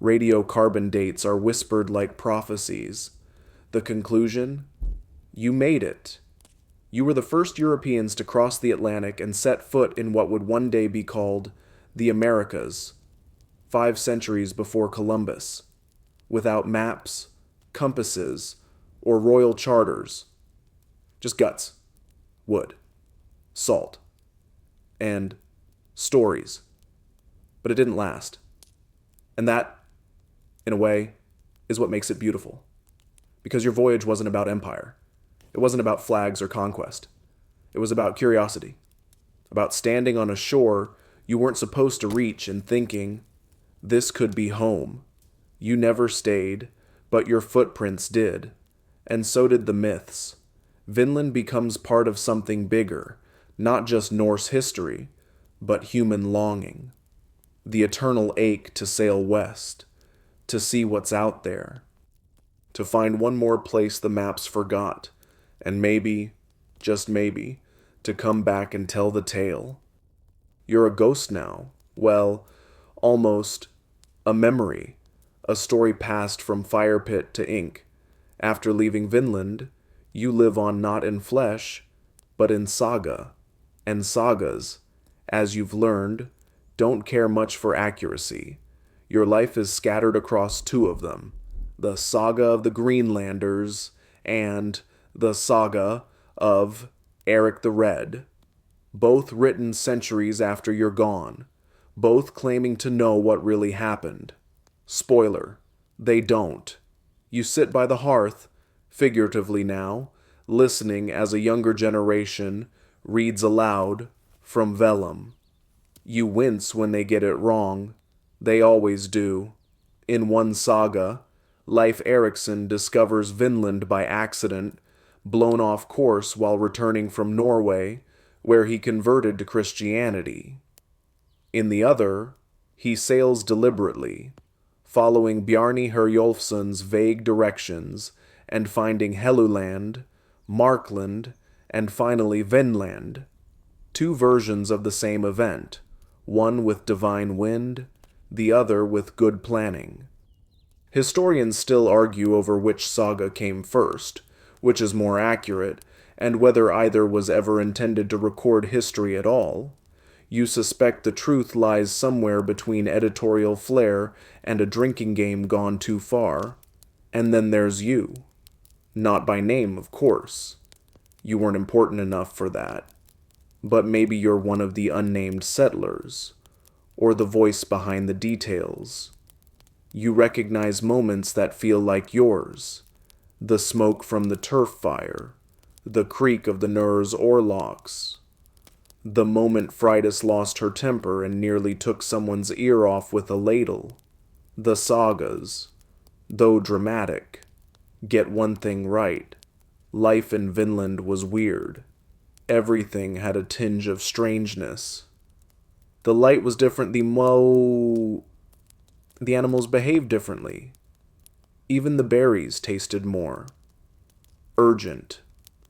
Radiocarbon dates are whispered like prophecies. The conclusion? You made it. You were the first Europeans to cross the Atlantic and set foot in what would one day be called the Americas, 5 centuries before Columbus, without maps, compasses, or royal charters. Just guts, wood, salt, and stories. But it didn't last. And that, in a way, is what makes it beautiful. Because your voyage wasn't about empire. It wasn't about flags or conquest. It was about curiosity. About standing on a shore you weren't supposed to reach and thinking, this could be home. You never stayed, but your footprints did. And so did the myths. Vinland becomes part of something bigger, not just Norse history, but human longing. The eternal ache to sail west, to see what's out there, to find one more place the maps forgot, and maybe, just maybe, to come back and tell the tale. You're a ghost now. Well, almost a memory, a story passed from fire pit to ink. After leaving Vinland, you live on not in flesh, but in saga. And sagas, as you've learned, don't care much for accuracy. Your life is scattered across two of them, the Saga of the Greenlanders and the Saga of Eric the Red, both written centuries after you're gone, both claiming to know what really happened. Spoiler, they don't. You sit by the hearth, figuratively now, listening as a younger generation reads aloud from vellum. You wince when they get it wrong. They always do. In one saga, Leif Erikson discovers Vinland by accident, blown off course while returning from Norway, where he converted to Christianity. In the other, he sails deliberately, following Bjarni Herjolfsson's vague directions and finding Helluland, Markland, and finally Vinland, two versions of the same event, one with divine wind, the other with good planning. Historians still argue over which saga came first, which is more accurate, and whether either was ever intended to record history at all. You suspect the truth lies somewhere between editorial flair and a drinking game gone too far. And then there's you. Not by name, of course. You weren't important enough for that. But maybe you're one of the unnamed settlers, or the voice behind the details. You recognize moments that feel like yours. The smoke from the turf fire, the creak of the Norse oarlocks, the moment Freydís lost her temper and nearly took someone's ear off with a ladle. The sagas, though dramatic, get one thing right. Life in Vinland was weird. Everything had a tinge of strangeness. The light was different, the animals behaved differently. Even the berries tasted more urgent,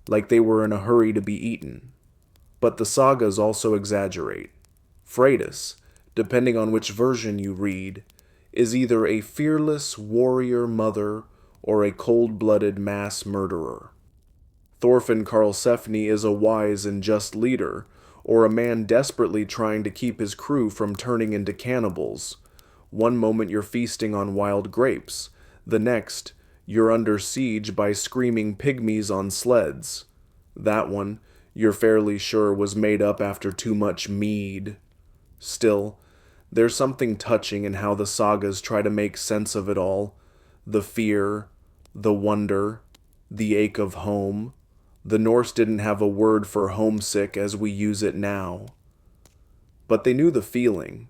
like they were in a hurry to be eaten. But the sagas also exaggerate. Freydís, depending on which version you read, is either a fearless warrior mother or a cold-blooded mass murderer. Thorfinn Karlsefni is a wise and just leader, or a man desperately trying to keep his crew from turning into cannibals. One moment you're feasting on wild grapes, the next, you're under siege by screaming pygmies on sleds. That one, you're fairly sure was made up after too much mead. Still, there's something touching in how the sagas try to make sense of it all. The fear, the wonder, the ache of home. The Norse didn't have a word for homesick as we use it now. But they knew the feeling,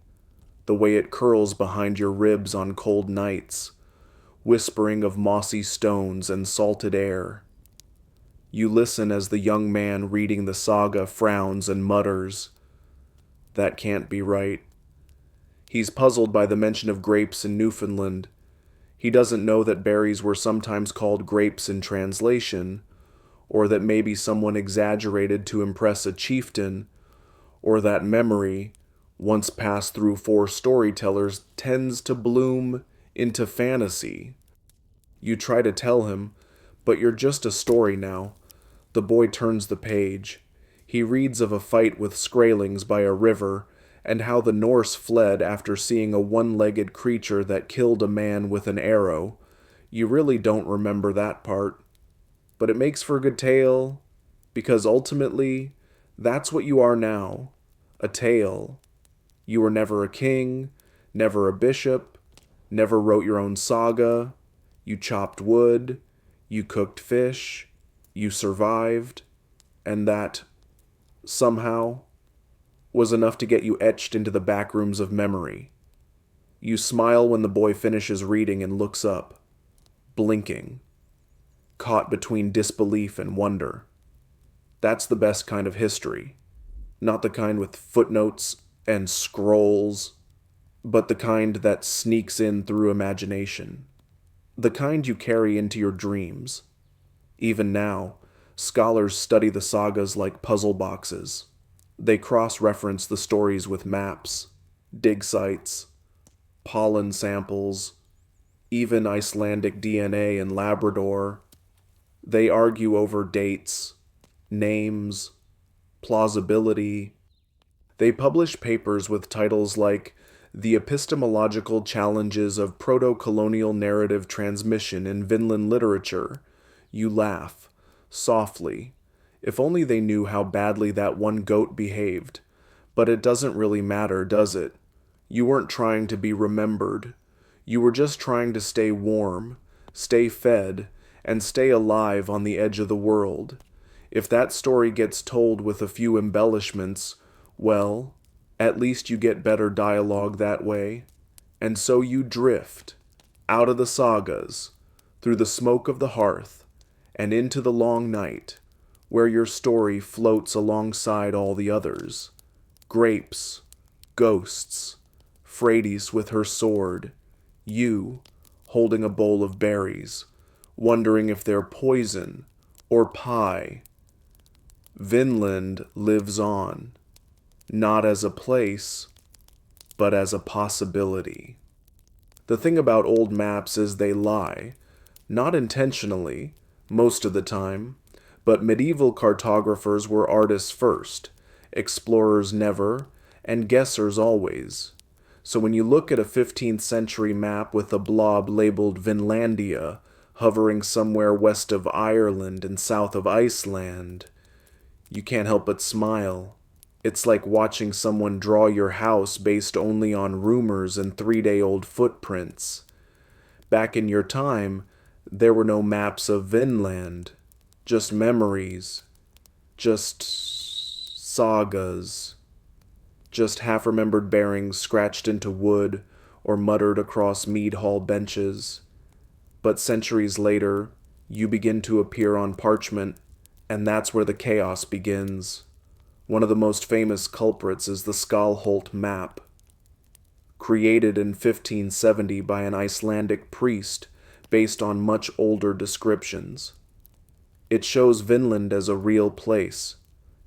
the way it curls behind your ribs on cold nights, whispering of mossy stones and salted air. You listen as the young man reading the saga frowns and mutters, "That can't be right." He's puzzled by the mention of grapes in Newfoundland. He doesn't know that berries were sometimes called grapes in translation, or that maybe someone exaggerated to impress a chieftain, or that memory, once passed through 4 storytellers, tends to bloom into fantasy. You try to tell him, but you're just a story now. The boy turns the page. He reads of a fight with Skrælings by a river, and how the Norse fled after seeing a one-legged creature that killed a man with an arrow. You really don't remember that part. But it makes for a good tale, because ultimately, that's what you are now, a tale. You were never a king, never a bishop, never wrote your own saga. You chopped wood, you cooked fish, you survived, and that, somehow, was enough to get you etched into the back rooms of memory. You smile when the boy finishes reading and looks up, blinking, caught between disbelief and wonder. That's the best kind of history. Not the kind with footnotes and scrolls, but the kind that sneaks in through imagination. The kind you carry into your dreams. Even now, Scholars study the sagas like puzzle boxes. They cross-reference the stories with maps, dig sites, pollen samples, even Icelandic DNA in Labrador. They argue over dates, names, plausibility. They publish papers with titles like The Epistemological Challenges of Proto-Colonial Narrative Transmission in Vinland Literature. You laugh, softly. If only they knew how badly that one goat behaved. But it doesn't really matter, does it? You weren't trying to be remembered. You were just trying to stay warm, stay fed, and stay alive on the edge of the world. If that story gets told with a few embellishments, well, at least you get better dialogue that way. And so you drift, out of the sagas, through the smoke of the hearth, and into the long night, where your story floats alongside all the others. Grapes, ghosts, Freydís with her sword, you, holding a bowl of berries, wondering if they're poison or pie. Vinland lives on, not as a place, but as a possibility. The thing about old maps is they lie, not intentionally, most of the time, but medieval cartographers were artists first, explorers never, and guessers always. So when you look at a 15th century map with a blob labeled Vinlandia, hovering somewhere west of Ireland and south of Iceland, you can't help but smile. It's like watching someone draw your house based only on rumors and 3-day-old footprints. Back in your time, there were no maps of Vinland, just memories, just sagas, just half-remembered bearings scratched into wood or muttered across mead hall benches. But centuries later, you begin to appear on parchment, and that's where the chaos begins. One of the most famous culprits is the Skrælings map, created in 1570 by an Icelandic priest based on much older descriptions. It shows Vinland as a real place,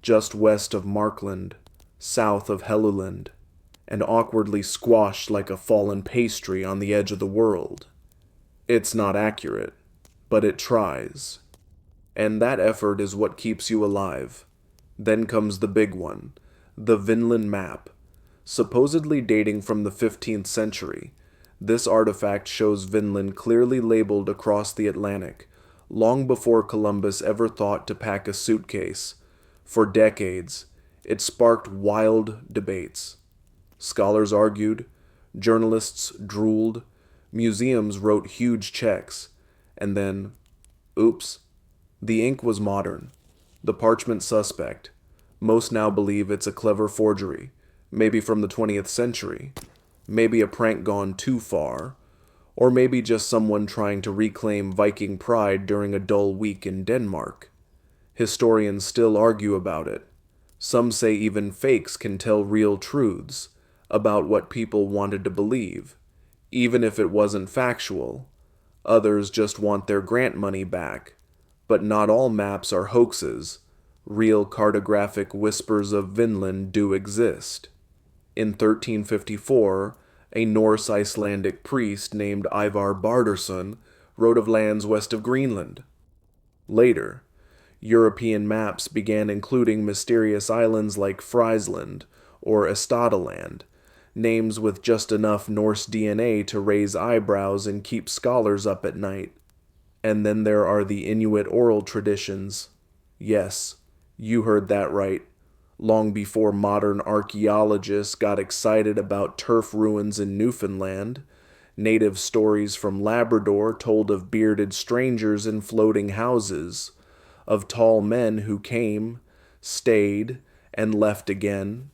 just west of Markland, south of Helluland, and awkwardly squashed like a fallen pastry on the edge of the world. It's not accurate, but it tries. And that effort is what keeps you alive. Then comes the big one, the Vinland map. Supposedly dating from the 15th century, this artifact shows Vinland clearly labeled across the Atlantic, long before Columbus ever thought to pack a suitcase. For decades, it sparked wild debates. Scholars argued, journalists drooled, museums wrote huge checks, and then, oops, the ink was modern, the parchment suspect. Most now believe it's a clever forgery, maybe from the 20th century, maybe a prank gone too far, or maybe just someone trying to reclaim Viking pride during a dull week in Denmark. Historians still argue about it. Some say even fakes can tell real truths about what people wanted to believe, even if it wasn't factual. Others just want their grant money back. But not all maps are hoaxes. Real cartographic whispers of Vinland do exist. In 1354, a Norse Icelandic priest named Ivar Bardarsson wrote of lands west of Greenland. Later, European maps began including mysterious islands like Friesland or Estadaland, names with just enough Norse DNA to raise eyebrows and keep scholars up at night. And then there are the Inuit oral traditions. Yes, you heard that right. Long before modern archaeologists got excited about turf ruins in Newfoundland, native stories from Labrador told of bearded strangers in floating houses, of tall men who came, stayed, and left again.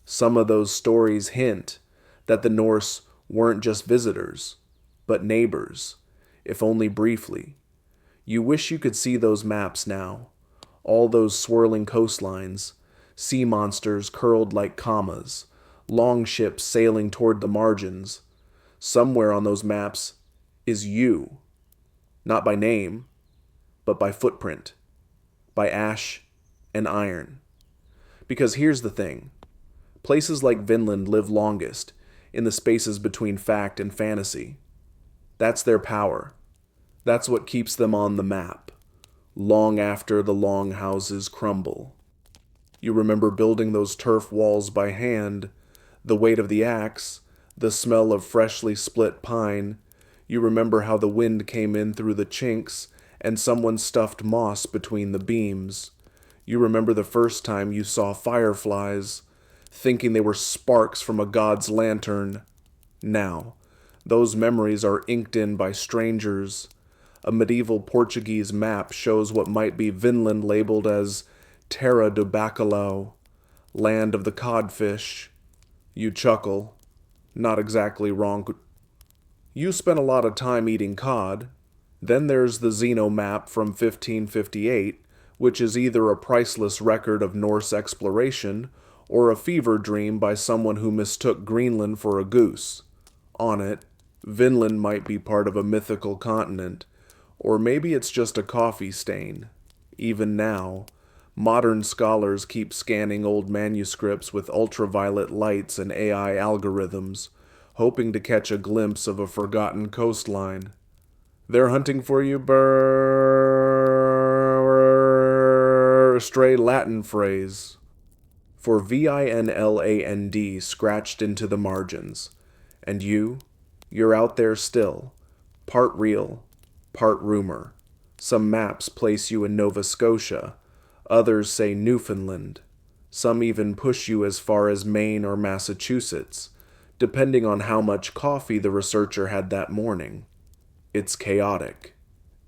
Some of those stories hint that the Norse weren't just visitors, but neighbors, if only briefly. You wish you could see those maps now, all those swirling coastlines, sea monsters curled like commas, long ships sailing toward the margins. Somewhere on those maps is you, not by name, but by footprint. by ash and iron. Because here's the thing. Places like Vinland live longest in the spaces between fact and fantasy. That's their power. That's what keeps them on the map, long after the long houses crumble. You remember building those turf walls by hand, the weight of the axe, the smell of freshly split pine. You remember how the wind came in through the chinks and someone stuffed moss between the beams. You remember the first time you saw fireflies, thinking they were sparks from a god's lantern. Now, those memories are inked in by strangers. A medieval Portuguese map shows what might be Vinland labeled as Terra do Bacalhau, land of the codfish. You chuckle. Not exactly wrong. You spent a lot of time eating cod. Then there's the Zeno map from 1558, which is either a priceless record of Norse exploration or a fever dream by someone who mistook Greenland for a goose. On it, Vinland might be part of a mythical continent, or maybe it's just a coffee stain. Even now, modern scholars keep scanning old manuscripts with ultraviolet lights and AI algorithms, hoping to catch a glimpse of a forgotten coastline. They're hunting for you, stray Latin phrase. For Vinland scratched into the margins. And you're out there still, part real, part rumor. Some maps place you in Nova Scotia, others say Newfoundland. Some even push you as far as Maine or Massachusetts, depending on how much coffee the researcher had that morning. It's chaotic.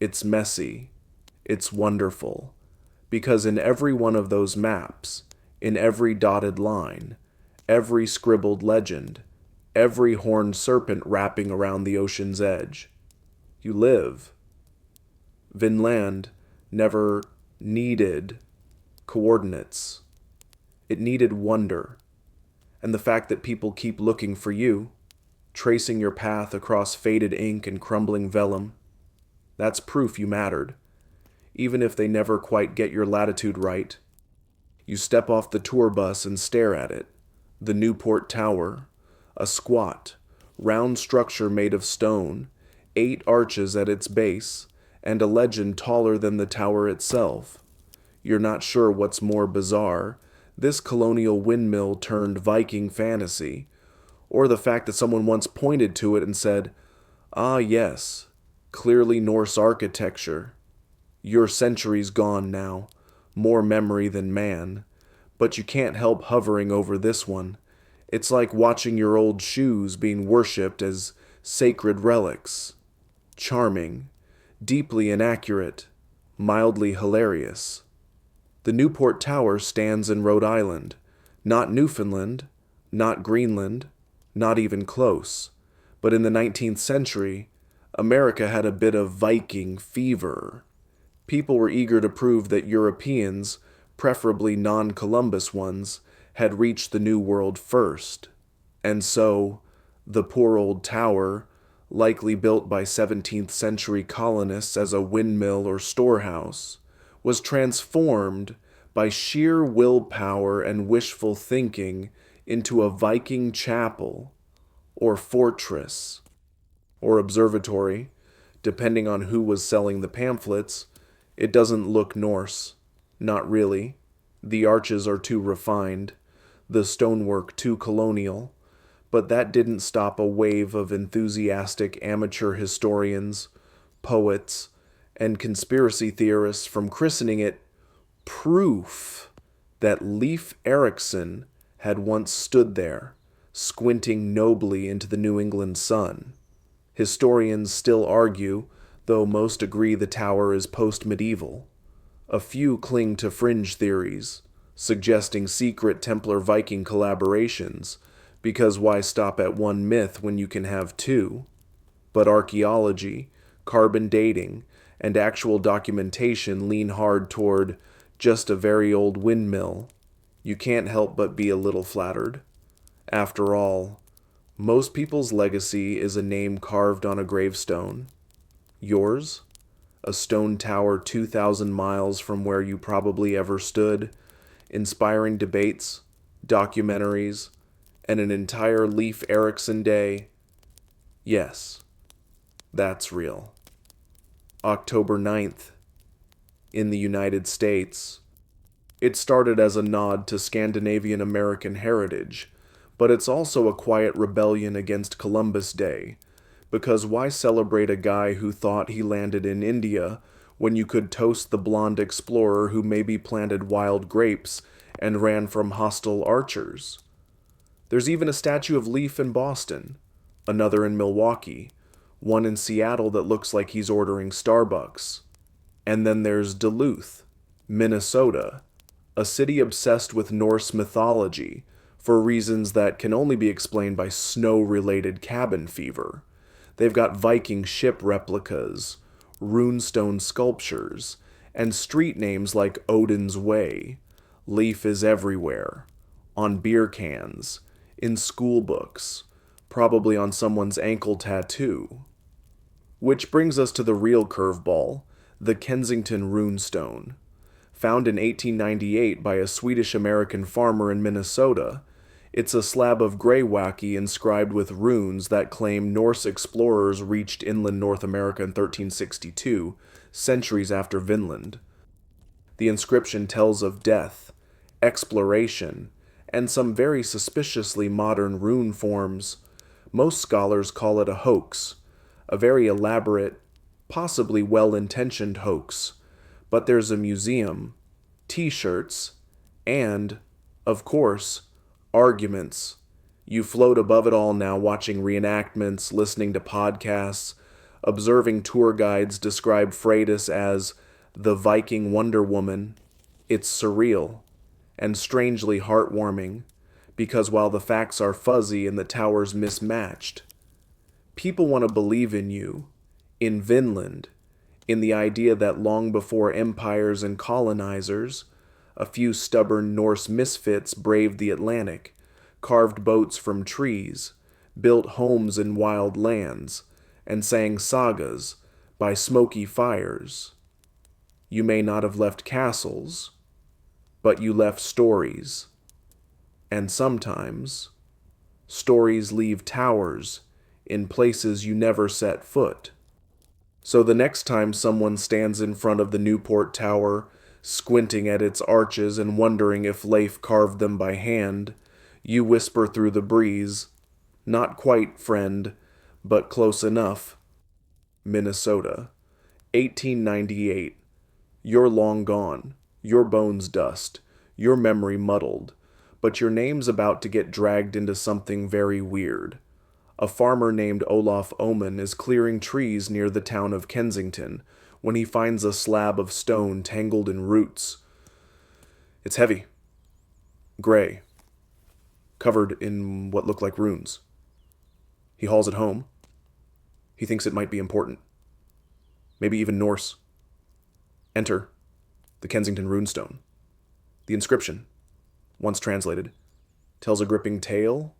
It's messy. It's wonderful. Because in every one of those maps, in every dotted line, every scribbled legend, every horned serpent wrapping around the ocean's edge, you live. Vinland never needed coordinates. It needed wonder. And the fact that people keep looking for you, tracing your path across faded ink and crumbling vellum, that's proof you mattered. Even if they never quite get your latitude right. You step off the tour bus and stare at it. The Newport Tower, a squat, round structure made of stone, 8 arches at its base, and a legend taller than the tower itself. You're not sure what's more bizarre, this colonial windmill turned Viking fantasy, or the fact that someone once pointed to it and said, "Ah yes, clearly Norse architecture. Your century's gone now, more memory than man, but you can't help hovering over this one. It's like watching your old shoes being worshipped as sacred relics. Charming, deeply inaccurate, mildly hilarious. The Newport Tower stands in Rhode Island, not Newfoundland, not Greenland, not even close. But in the 19th century, America had a bit of Viking fever. People were eager to prove that Europeans, preferably non-Columbus ones, had reached the New World first. And so, the poor old tower, likely built by 17th century colonists as a windmill or storehouse, was transformed by sheer willpower and wishful thinking into a Viking chapel, or fortress, or observatory, depending on who was selling the pamphlets. It doesn't look Norse. Not really. The arches are too refined, the stonework too colonial, but that didn't stop a wave of enthusiastic amateur historians, poets, and conspiracy theorists from christening it proof that Leif Erikson had once stood there, squinting nobly into the New England sun. Historians still argue, though most agree the tower is post-medieval. A few cling to fringe theories, suggesting secret Templar Viking collaborations, because why stop at one myth when you can have two? But archaeology, carbon dating, and actual documentation lean hard toward just a very old windmill. You can't help but be a little flattered. After all, most people's legacy is a name carved on a gravestone. Yours? a stone tower 2,000 miles from where you probably ever stood, inspiring debates, documentaries, and an entire Leif Erikson day. Yes, that's real. October 9th, in the United States. It started as a nod to Scandinavian American heritage, but it's also a quiet rebellion against Columbus Day, because why celebrate a guy who thought he landed in India when you could toast the blonde explorer who maybe planted wild grapes and ran from hostile archers? There's even a statue of Leif in Boston, another in Milwaukee, one in Seattle that looks like he's ordering Starbucks. And then there's Duluth, Minnesota, a city obsessed with Norse mythology for reasons that can only be explained by snow-related cabin fever. They've got Viking ship replicas, runestone sculptures, and street names like Odin's Way. Leif is everywhere. On beer cans, in school books, probably on someone's ankle tattoo. Which brings us to the real curveball, the Kensington runestone. Found in 1898 by a Swedish-American farmer in Minnesota, it's a slab of greywacke inscribed with runes that claim Norse explorers reached inland North America in 1362, centuries after Vinland. The inscription tells of death, exploration, and some very suspiciously modern rune forms. Most scholars call it a hoax, a very elaborate, possibly well-intentioned hoax. But there's a museum, t-shirts, and, of course, arguments. You float above it all now, watching reenactments, listening to podcasts, observing tour guides describe Freydís as the Viking Wonder Woman. It's surreal and strangely heartwarming, because while the facts are fuzzy and the towers mismatched, people want to believe in you, in Vinland, in the idea that long before empires and colonizers, a few stubborn Norse misfits braved the Atlantic, carved boats from trees, built homes in wild lands, and sang sagas by smoky fires. You may not have left castles, but you left stories. And sometimes, stories leave towers in places you never set foot. So the next time someone stands in front of the Newport Tower, squinting at its arches and wondering if Leif carved them by hand, you whisper through the breeze, "Not quite, friend, but close enough." Minnesota, 1898. You're long gone, your bones dust, your memory muddled, but your name's about to get dragged into something very weird. A farmer named Olaf Oman is clearing trees near the town of Kensington when he finds a slab of stone tangled in roots. It's heavy, gray, covered in what look like runes. He hauls it home. He thinks it might be important. Maybe even Norse. Enter the Kensington runestone. The inscription, once translated, tells a gripping tale.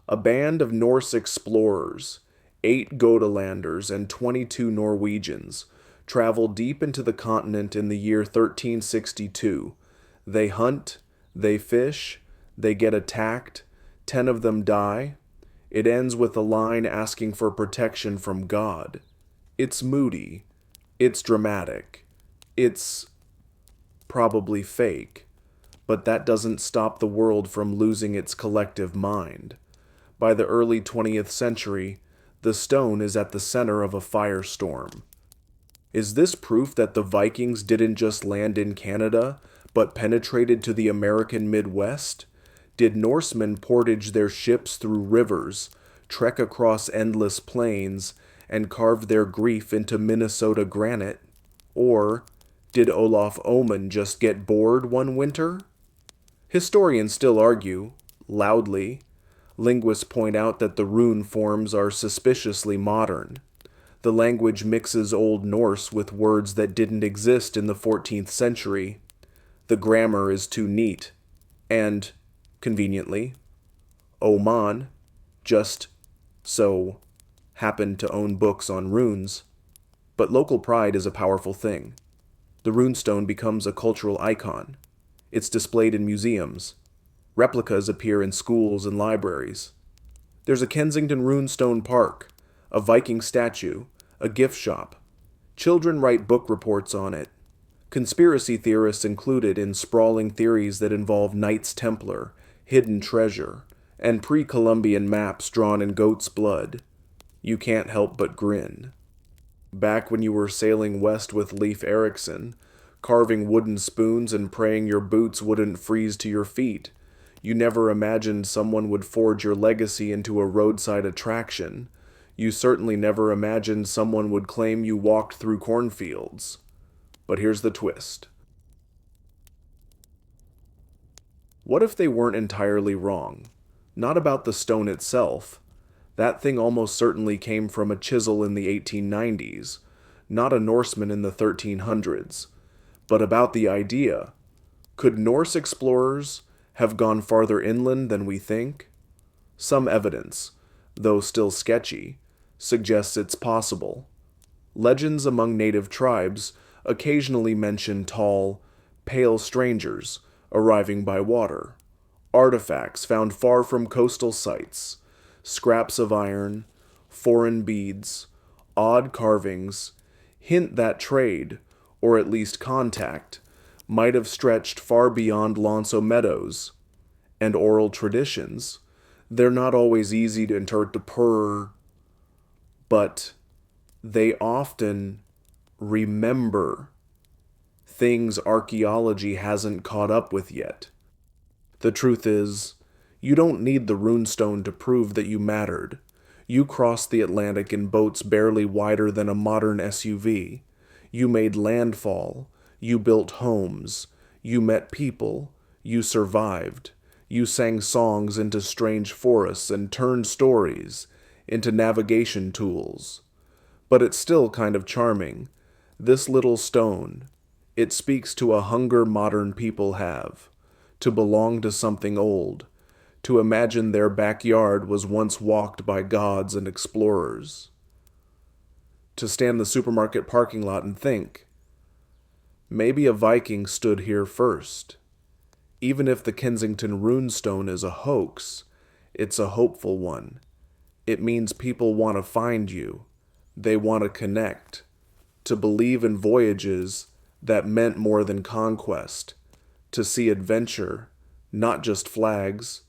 A band of Norse explorers, 8 Gotalanders and 22 Norwegians, traveled deep into the continent in the year 1362. They hunt, they fish, they get attacked, 10 of them die. It ends with a line asking for protection from God. It's moody, it's dramatic, it's probably fake, but that doesn't stop the world from losing its collective mind. By the early 20th century, the stone is at the center of a firestorm. Is this proof that the Vikings didn't just land in Canada, but penetrated to the American Midwest? Did Norsemen portage their ships through rivers, trek across endless plains, and carve their grief into Minnesota granite? Or did Olaf Oman just get bored one winter? Historians still argue, loudly. Linguists point out that the rune forms are suspiciously modern. The language mixes Old Norse with words that didn't exist in the 14th century. The grammar is too neat. And, conveniently, Oman just so happened to own books on runes. But local pride is a powerful thing. The runestone becomes a cultural icon. It's displayed in museums. Replicas appear in schools and libraries. There's a Kensington runestone park, a Viking statue, a gift shop. Children write book reports on it. Conspiracy theorists included in sprawling theories that involve Knights Templar, hidden treasure, and pre-Columbian maps drawn in goat's blood. You can't help but grin. Back when you were sailing west with Leif Erikson, carving wooden spoons and praying your boots wouldn't freeze to your feet, you never imagined someone would forge your legacy into a roadside attraction. You certainly never imagined someone would claim you walked through cornfields. But here's the twist. What if they weren't entirely wrong? Not about the stone itself. That thing almost certainly came from a chisel in the 1890s, not a Norseman in the 1300s. But about the idea. Could Norse explorers have gone farther inland than we think? Some evidence, though still sketchy, suggests it's possible. Legends among native tribes occasionally mention tall, pale strangers arriving by water, artifacts found far from coastal sites, scraps of iron, foreign beads, odd carvings, hint that trade, or at least contact, might have stretched far beyond Lonso Meadows. And oral traditions, they're not always easy to interpret, but they often remember things archaeology hasn't caught up with yet. The truth is, you don't need the runestone to prove that you mattered. You crossed the Atlantic in boats barely wider than a modern SUV. You made landfall. You built homes. You met people. You survived. You sang songs into strange forests and turned stories into navigation tools. But it's still kind of charming. This little stone, it speaks to a hunger modern people have, to belong to something old, to imagine their backyard was once walked by gods and explorers. To stand in the supermarket parking lot and think, maybe a Viking stood here first. Even if the Kensington runestone is a hoax, it's a hopeful one. It means people want to find you. They want to connect, to believe in voyages that meant more than conquest, to see adventure, not just flags.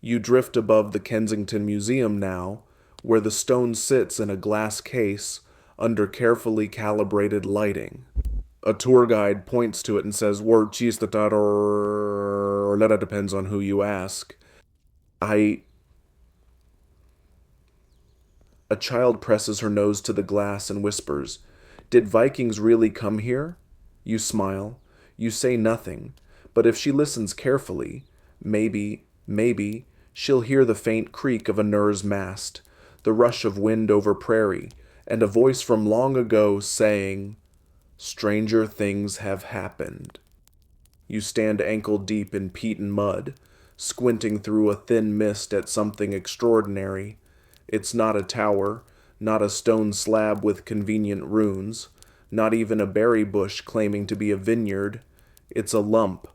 You drift above the Kensington Museum now, where the stone sits in a glass case under carefully calibrated lighting. A tour guide points to it and says, "Word cheese that or that depends on who you ask." A child presses her nose to the glass and whispers, "Did Vikings really come here?" You smile. You say nothing. But if she listens carefully, maybe, she'll hear the faint creak of a Norse mast, the rush of wind over prairie, and a voice from long ago saying, "Stranger things have happened." You stand ankle-deep in peat and mud, squinting through a thin mist at something extraordinary. It's not a tower, not a stone slab with convenient runes, not even a berry bush claiming to be a vineyard. It's a lump,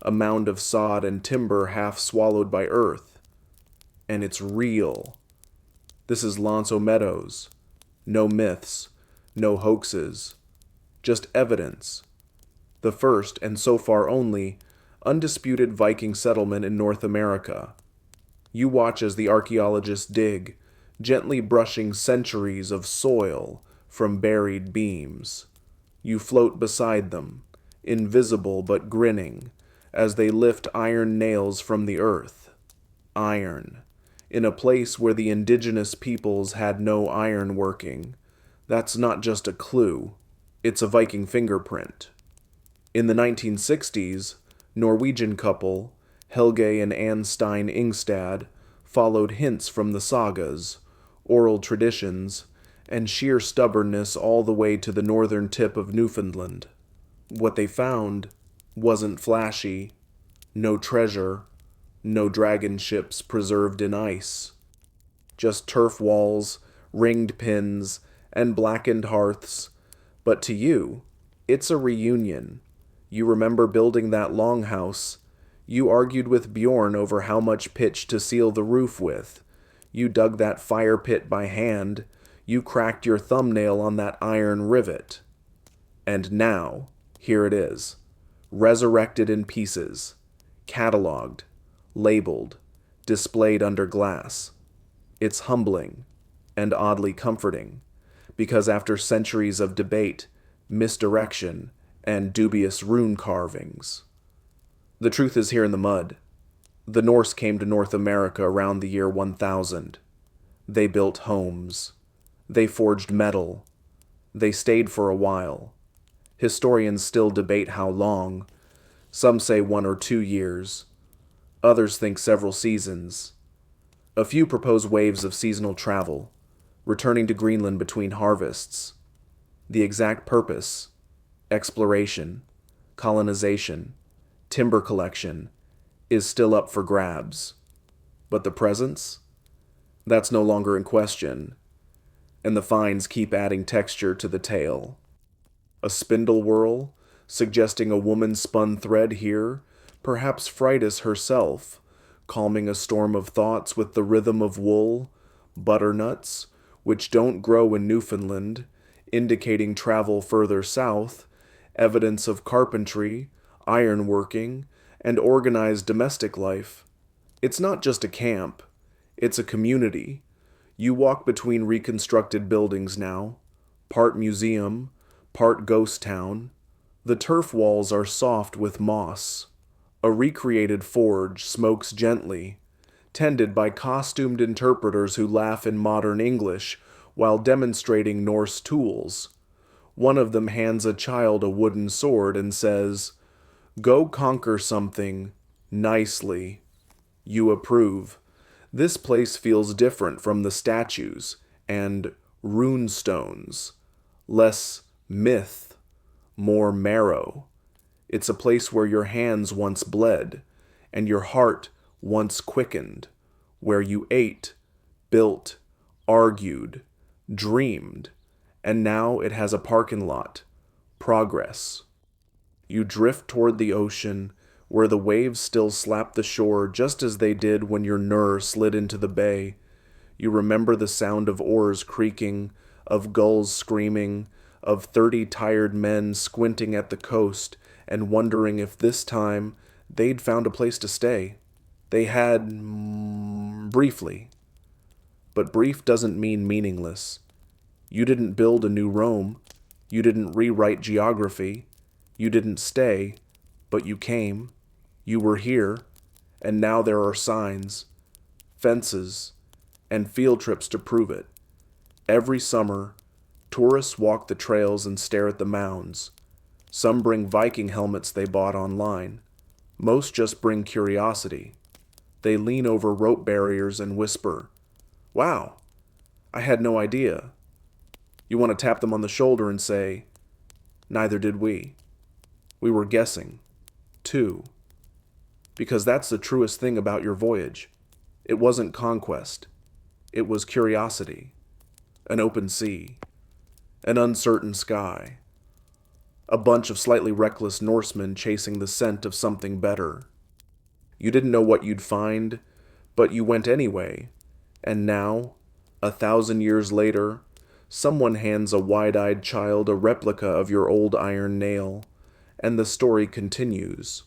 a mound of sod and timber half swallowed by earth. And it's real. This is Lonso Meadows. No myths, no hoaxes, just evidence. The first, and so far only, undisputed Viking settlement in North America. You watch as the archaeologists dig, gently brushing centuries of soil from buried beams. You float beside them, invisible but grinning, as they lift iron nails from the earth. Iron. In a place where the indigenous peoples had no iron working. That's not just a clue, it's a Viking fingerprint. In the 1960s, Norwegian couple, Helge and Anne Stein Ingstad, followed hints from the sagas, oral traditions, and sheer stubbornness all the way to the northern tip of Newfoundland. What they found wasn't flashy, no treasure, no dragon ships preserved in ice. Just turf walls, ringed pins, and blackened hearths, But to you, it's a reunion. You remember building that longhouse. You argued with Bjorn over how much pitch to seal the roof with. You dug that fire pit by hand. You cracked your thumbnail on that iron rivet. And now, here it is, resurrected in pieces, cataloged, labeled, displayed under glass. It's humbling and oddly comforting, because after centuries of debate, misdirection, and dubious rune carvings, the truth is here in the mud. The Norse came to North America around the year 1000. They built homes. They forged metal. They stayed for a while. Historians still debate how long. Some say 1 or 2 years. Others think several seasons. A few propose waves of seasonal travel, returning to Greenland between harvests. The exact purpose, exploration, colonization, timber collection, is still up for grabs. But the presence? That's no longer in question, and the finds keep adding texture to the tale. A spindle whirl, suggesting a woman-spun thread here, perhaps Freydís herself, calming a storm of thoughts with the rhythm of wool, butternuts, which don't grow in Newfoundland, indicating travel further south, evidence of carpentry, ironworking, and organized domestic life. It's not just a camp, it's a community. You walk between reconstructed buildings now, part museum, part ghost town. The turf walls are soft with moss. A recreated forge smokes gently, tended by costumed interpreters who laugh in modern English while demonstrating Norse tools. One of them hands a child a wooden sword and says, "Go conquer something, nicely." You approve. This place feels different from the statues and rune stones. Less myth, more marrow. It's a place where your hands once bled, and your heart once quickened, where you ate, built, argued, dreamed, and now it has a parking lot. Progress. You drift toward the ocean, where the waves still slap the shore just as they did when your Nur slid into the bay. You remember the sound of oars creaking, of gulls screaming, of 30 tired men squinting at the coast and wondering if this time they'd found a place to stay. They had, briefly. But brief doesn't mean meaningless. You didn't build a new Rome. You didn't rewrite geography. You didn't stay, but you came. You were here, and now there are signs, fences, and field trips to prove it. Every summer, tourists walk the trails and stare at the mounds. Some bring Viking helmets they bought online. Most just bring curiosity. They lean over rope barriers and whisper, "Wow, I had no idea." You want to tap them on the shoulder and say, "Neither did we. We were guessing, too." Because that's the truest thing about your voyage. It wasn't conquest. It was curiosity. An open sea. An uncertain sky. A bunch of slightly reckless Norsemen chasing the scent of something better. You didn't know what you'd find, but you went anyway. And now, 1,000 years later, someone hands a wide-eyed child a replica of your old iron nail, and the story continues.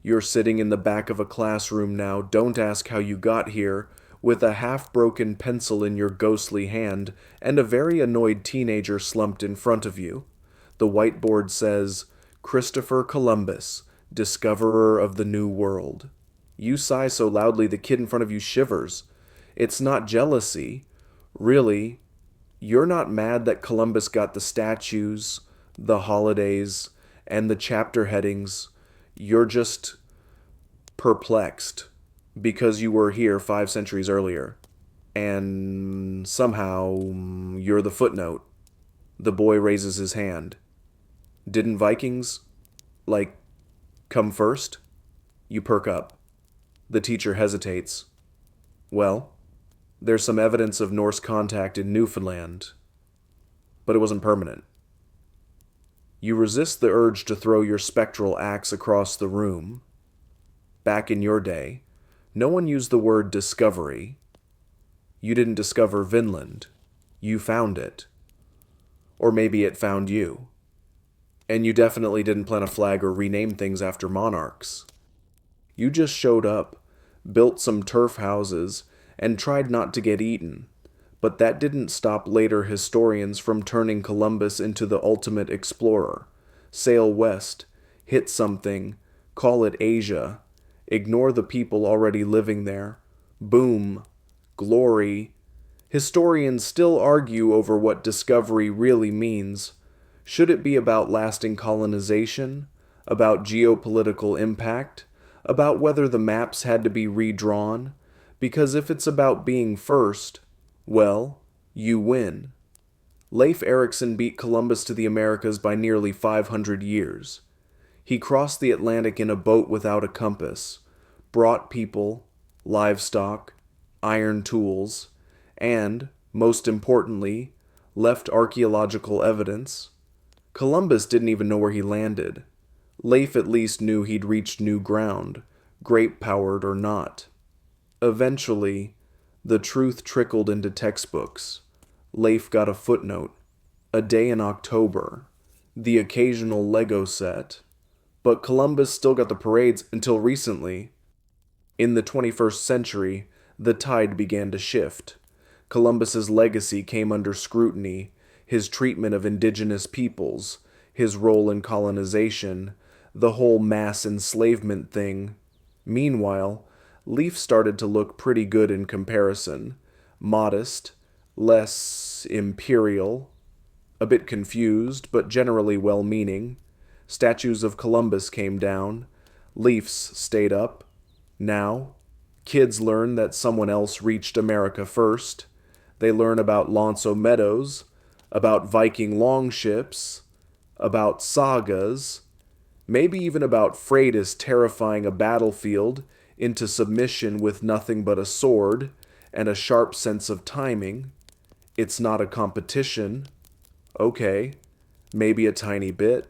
You're sitting in the back of a classroom now, don't ask how you got here, with a half-broken pencil in your ghostly hand and a very annoyed teenager slumped in front of you. The whiteboard says, "Christopher Columbus, discoverer of the New World." You sigh so loudly the kid in front of you shivers. It's not jealousy. Really, you're not mad that Columbus got the statues, the holidays, and the chapter headings. You're just perplexed because you were here 5 centuries earlier. And somehow you're the footnote. The boy raises his hand. Didn't Vikings, come first? You perk up. The teacher hesitates. Well, there's some evidence of Norse contact in Newfoundland, but it wasn't permanent. You resist the urge to throw your spectral axe across the room. Back in your day, no one used the word discovery. You didn't discover Vinland. You found it. Or maybe it found you. And you definitely didn't plant a flag or rename things after monarchs. You just showed up, built some turf houses, and tried not to get eaten. But that didn't stop later historians from turning Columbus into the ultimate explorer. Sail west, hit something, call it Asia, ignore the people already living there. Boom. Glory. Historians still argue over what discovery really means. Should it be about lasting colonization? About geopolitical impact? About whether the maps had to be redrawn? Because if it's about being first, well, you win. Leif Erikson beat Columbus to the Americas by nearly 500 years. He crossed the Atlantic in a boat without a compass, brought people, livestock, iron tools, and, most importantly, left archaeological evidence. Columbus didn't even know where he landed. Leif at least knew he'd reached new ground, grape-powered or not. Eventually, the truth trickled into textbooks. Leif got a footnote, a day in October, the occasional Lego set. But Columbus still got the parades until recently. In the 21st century, the tide began to shift. Columbus's legacy came under scrutiny, his treatment of indigenous peoples, his role in colonization, the whole mass enslavement thing. Meanwhile, Leif started to look pretty good in comparison. Modest, less imperial, a bit confused, but generally well-meaning. Statues of Columbus came down. Leif's stayed up. Now, kids learn that someone else reached America first. They learn about Lonso Meadows, about Viking longships, about sagas, maybe even about Freydís terrifying a battlefield into submission with nothing but a sword and a sharp sense of timing. It's not a competition. Okay, maybe a tiny bit.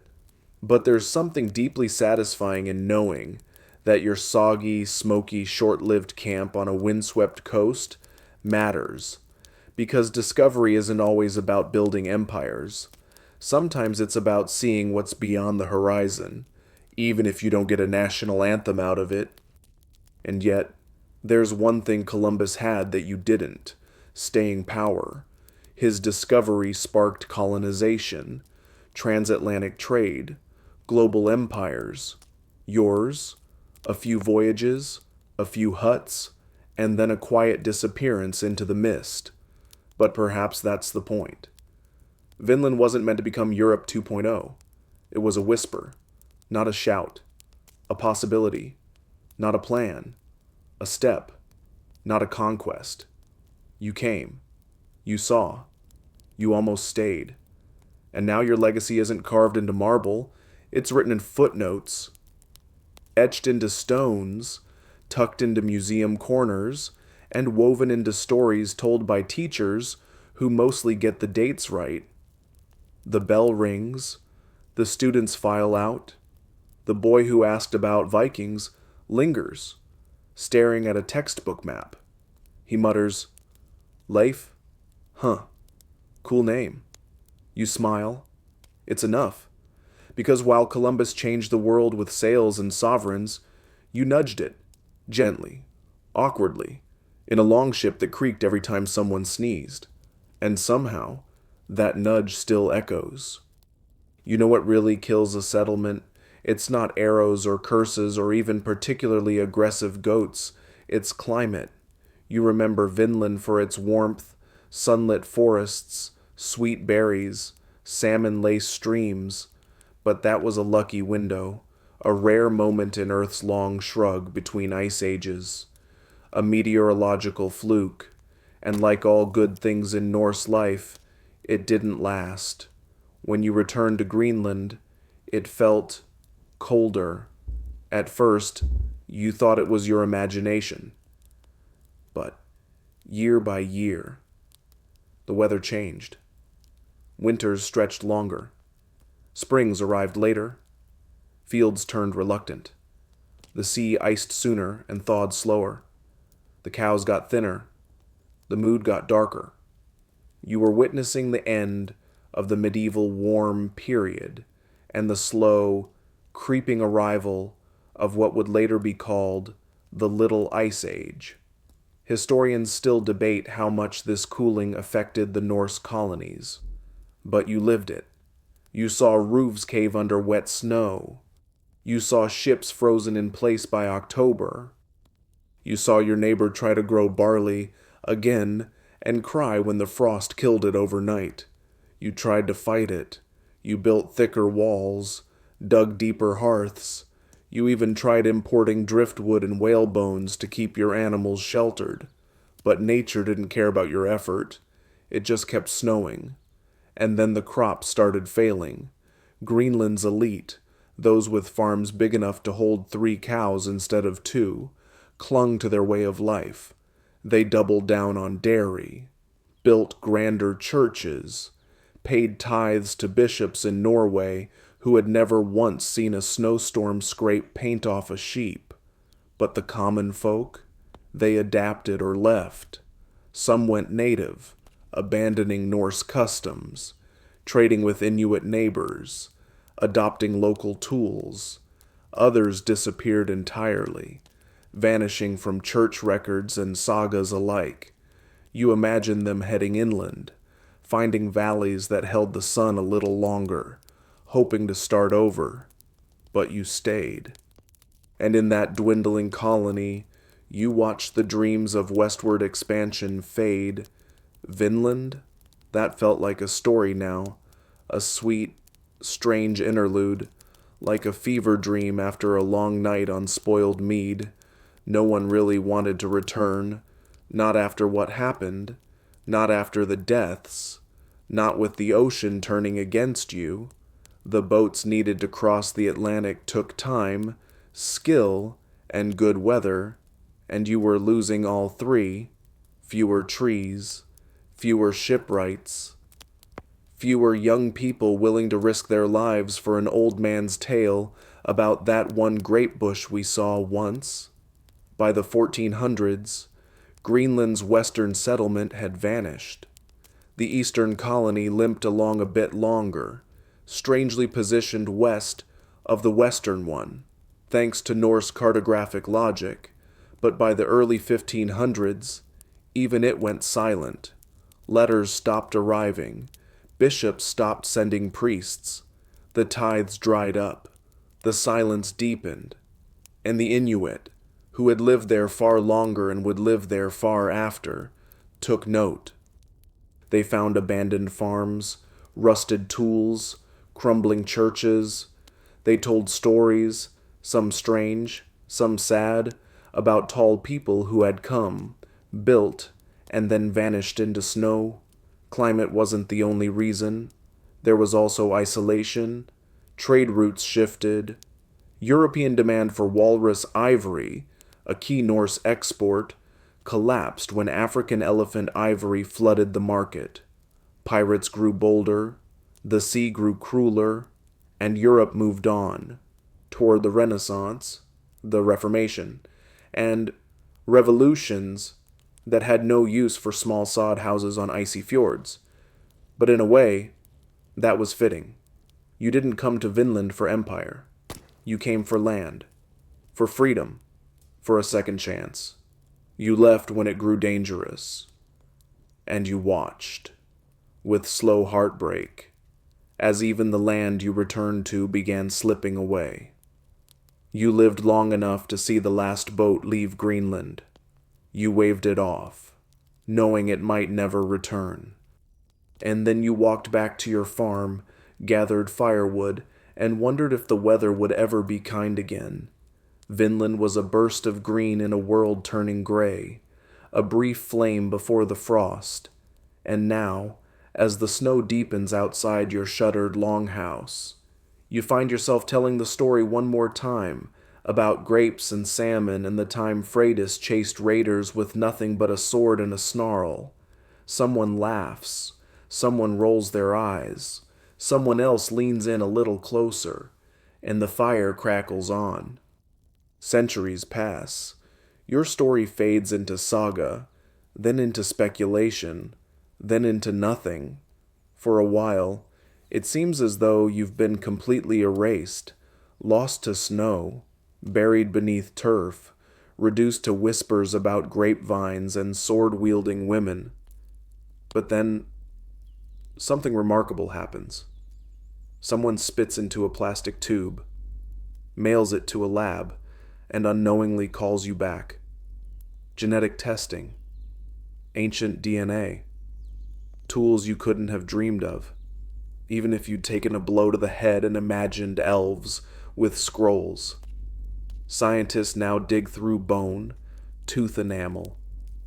But there's something deeply satisfying in knowing that your soggy, smoky, short-lived camp on a windswept coast matters. Because discovery isn't always about building empires. Sometimes it's about seeing what's beyond the horizon, even if you don't get a national anthem out of it. And yet, there's one thing Columbus had that you didn't: staying power. His discovery sparked colonization, transatlantic trade, global empires. Yours, a few voyages, a few huts, and then a quiet disappearance into the mist. But perhaps that's the point. Vinland wasn't meant to become Europe 2.0. It was a whisper, not a shout. A possibility, not a plan. A step, not a conquest. You came. You saw. You almost stayed. And now your legacy isn't carved into marble. It's written in footnotes, etched into stones, tucked into museum corners, and woven into stories told by teachers who mostly get the dates right. The bell rings, the students file out, the boy who asked about Vikings lingers, staring at a textbook map. He mutters, "Leif? Huh. Cool name." You smile. It's enough. Because while Columbus changed the world with sails and sovereigns, you nudged it, gently, awkwardly, in a longship that creaked every time someone sneezed. And somehow, that nudge still echoes. You know what really kills a settlement? It's not arrows or curses or even particularly aggressive goats. It's climate. You remember Vinland for its warmth, sunlit forests, sweet berries, salmon-laced streams. But that was a lucky window, a rare moment in Earth's long shrug between ice ages. A meteorological fluke, and like all good things in Norse life, it didn't last. When you returned to Greenland, it felt colder. At first, you thought it was your imagination. But year by year, the weather changed. Winters stretched longer. Springs arrived later. Fields turned reluctant. The sea iced sooner and thawed slower. The cows got thinner. The mood got darker. You were witnessing the end of the medieval warm period and the slow, creeping arrival of what would later be called the Little Ice Age. Historians still debate how much this cooling affected the Norse colonies. But you lived it. You saw roofs cave under wet snow. You saw ships frozen in place by October. You saw your neighbor try to grow barley again and cry when the frost killed it overnight. You tried to fight it. You built thicker walls, dug deeper hearths. You even tried importing driftwood and whale bones to keep your animals sheltered. But nature didn't care about your effort. It just kept snowing. And then the crops started failing. Greenland's elite, those with farms big enough to hold 3 cows instead of 2, clung to their way of life. They doubled down on dairy, built grander churches, paid tithes to bishops in Norway who had never once seen a snowstorm scrape paint off a sheep. But the common folk, they adapted or left. Some went native, abandoning Norse customs, trading with Inuit neighbors, adopting local tools. Others disappeared entirely, vanishing from church records and sagas alike. You imagine them heading inland, finding valleys that held the sun a little longer, hoping to start over. But you stayed. And in that dwindling colony, you watched the dreams of westward expansion fade. Vinland? That felt like a story now, a sweet, strange interlude, like a fever dream after a long night on spoiled mead. No one really wanted to return, not after what happened, not after the deaths, not with the ocean turning against you. The boats needed to cross the Atlantic took time, skill, and good weather, and you were losing all 3. Fewer trees, fewer shipwrights, fewer young people willing to risk their lives for an old man's tale about that one grape bush we saw once. By the 1400s, Greenland's western settlement had vanished. The eastern colony limped along a bit longer, strangely positioned west of the western one, thanks to Norse cartographic logic, but by the early 1500s, even it went silent. Letters stopped arriving. Bishops stopped sending priests. The tithes dried up. The silence deepened. And the Inuit, who had lived there far longer and would live there far after, took note. They found abandoned farms, rusted tools, crumbling churches. They told stories, some strange, some sad, about tall people who had come, built, and then vanished into snow. Climate wasn't the only reason. There was also isolation. Trade routes shifted. European demand for walrus ivory, a key Norse export, collapsed when African elephant ivory flooded the market. Pirates grew bolder, the sea grew crueler, and Europe moved on toward the Renaissance, the Reformation, and revolutions that had no use for small sod houses on icy fjords. But in a way, that was fitting. You didn't come to Vinland for empire. You came for land, for freedom, for a second chance. You left when it grew dangerous. And you watched, with slow heartbreak, as even the land you returned to began slipping away. You lived long enough to see the last boat leave Greenland. You waved it off, knowing it might never return. And then you walked back to your farm, gathered firewood, and wondered if the weather would ever be kind again. Vinland was a burst of green in a world turning gray, a brief flame before the frost. And now, as the snow deepens outside your shuttered longhouse, you find yourself telling the story one more time about grapes and salmon and the time Freydís chased raiders with nothing but a sword and a snarl. Someone laughs. Someone rolls their eyes. Someone else leans in a little closer, and the fire crackles on. Centuries pass. Your story fades into saga, then into speculation, then into nothing. For a while, it seems as though you've been completely erased, lost to snow, buried beneath turf, reduced to whispers about grapevines and sword-wielding women. But then, something remarkable happens. Someone spits into a plastic tube, mails it to a lab, and unknowingly calls you back. Genetic testing, ancient DNA, tools you couldn't have dreamed of, even if you'd taken a blow to the head and imagined elves with scrolls. Scientists now dig through bone, tooth enamel,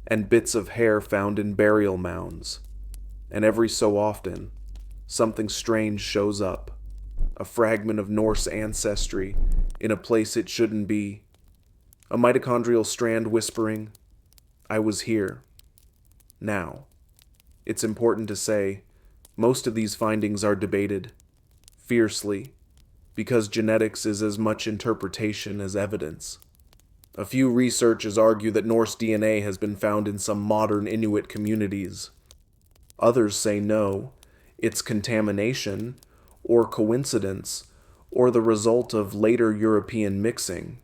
and bits of hair found in burial mounds. And every so often, something strange shows up. A fragment of Norse ancestry in a place it shouldn't be. A mitochondrial strand whispering, "I was here." Now, it's important to say, most of these findings are debated, fiercely, because genetics is as much interpretation as evidence. A few researchers argue that Norse DNA has been found in some modern Inuit communities. Others say no, it's contamination, or coincidence, or the result of later European mixing.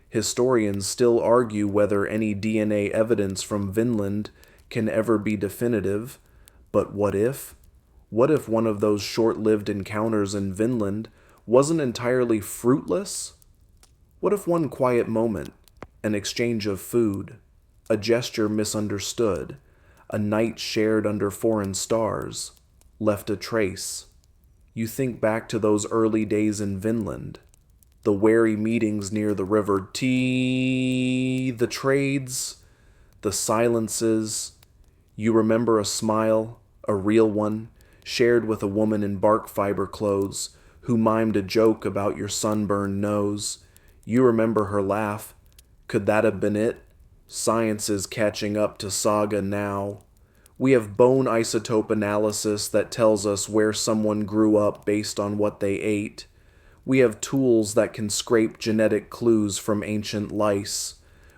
Historians still argue whether any DNA evidence from Vinland can ever be definitive, but what if? What if one of those short-lived encounters in Vinland wasn't entirely fruitless? What if one quiet moment, an exchange of food, a gesture misunderstood, a night shared under foreign stars, left a trace? You think back to those early days in Vinland, the wary meetings near the river T, the trades, the silences. You remember a smile, a real one, shared with a woman in bark fiber clothes who mimed a joke about your sunburned nose. You remember her laugh. Could that have been it? Science is catching up to Saga now. We have bone isotope analysis that tells us where someone grew up based on what they ate. We have tools that can scrape genetic clues from ancient lice.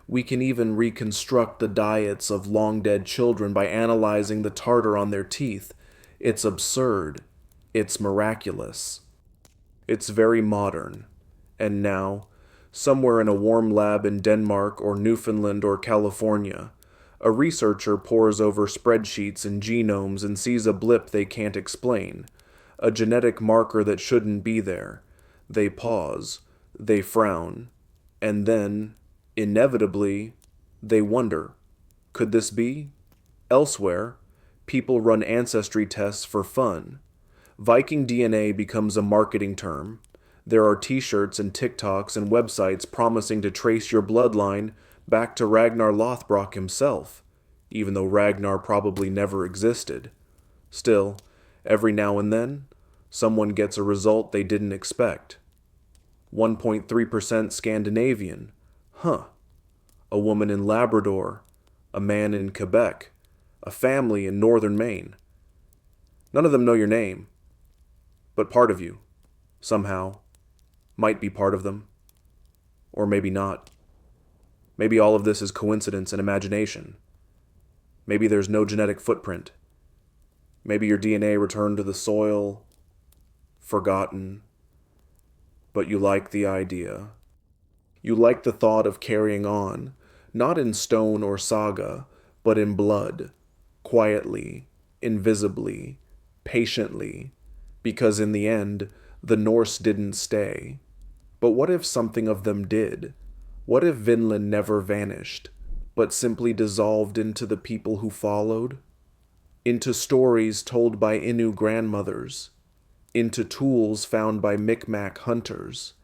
We can even reconstruct the diets of long-dead children by analyzing the tartar on their teeth. It's absurd. It's miraculous. It's very modern. And now, somewhere in a warm lab in Denmark or Newfoundland or California, a researcher pores over spreadsheets and genomes and sees a blip they can't explain, a genetic marker that shouldn't be there. They pause, they frown, and then, inevitably, they wonder, could this be? Elsewhere, people run ancestry tests for fun. Viking DNA becomes a marketing term. There are t-shirts and TikToks and websites promising to trace your bloodline back to Ragnar Lothbrok himself, even though Ragnar probably never existed. Still, every now and then, someone gets a result they didn't expect. 1.3% Scandinavian. Huh. A woman in Labrador. A man in Quebec. A family in northern Maine. None of them know your name. But part of you, somehow, might be part of them. Or maybe not. Maybe all of this is coincidence and imagination. Maybe there's no genetic footprint. Maybe your DNA returned to the soil, forgotten. But you like the idea. You like the thought of carrying on, not in stone or saga, but in blood, quietly, invisibly, patiently, because in the end, the Norse didn't stay. But what if something of them did? What if Vinland never vanished, but simply dissolved into the people who followed? Into stories told by Innu grandmothers, into tools found by Micmac hunters,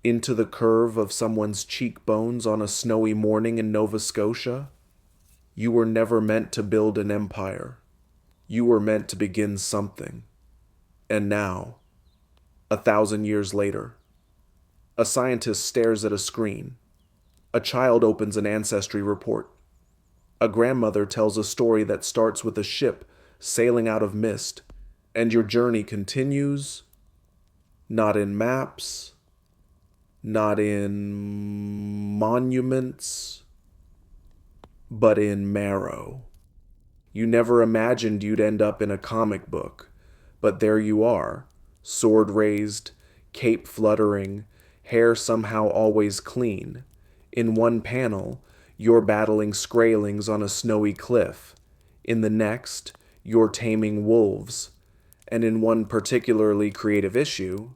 into the curve of someone's cheekbones on a snowy morning in Nova Scotia? You were never meant to build an empire. You were meant to begin something. And now, 1,000 years later, a scientist stares at a screen. A child opens an ancestry report. A grandmother tells a story that starts with a ship sailing out of mist, And your journey continues, not in maps, not in monuments, but in marrow. You never imagined you'd end up in a comic book, but there you are, sword raised, cape fluttering, hair somehow always clean. In one panel, you're battling Skrælings on a snowy cliff. In the next, you're taming wolves. And in one particularly creative issue,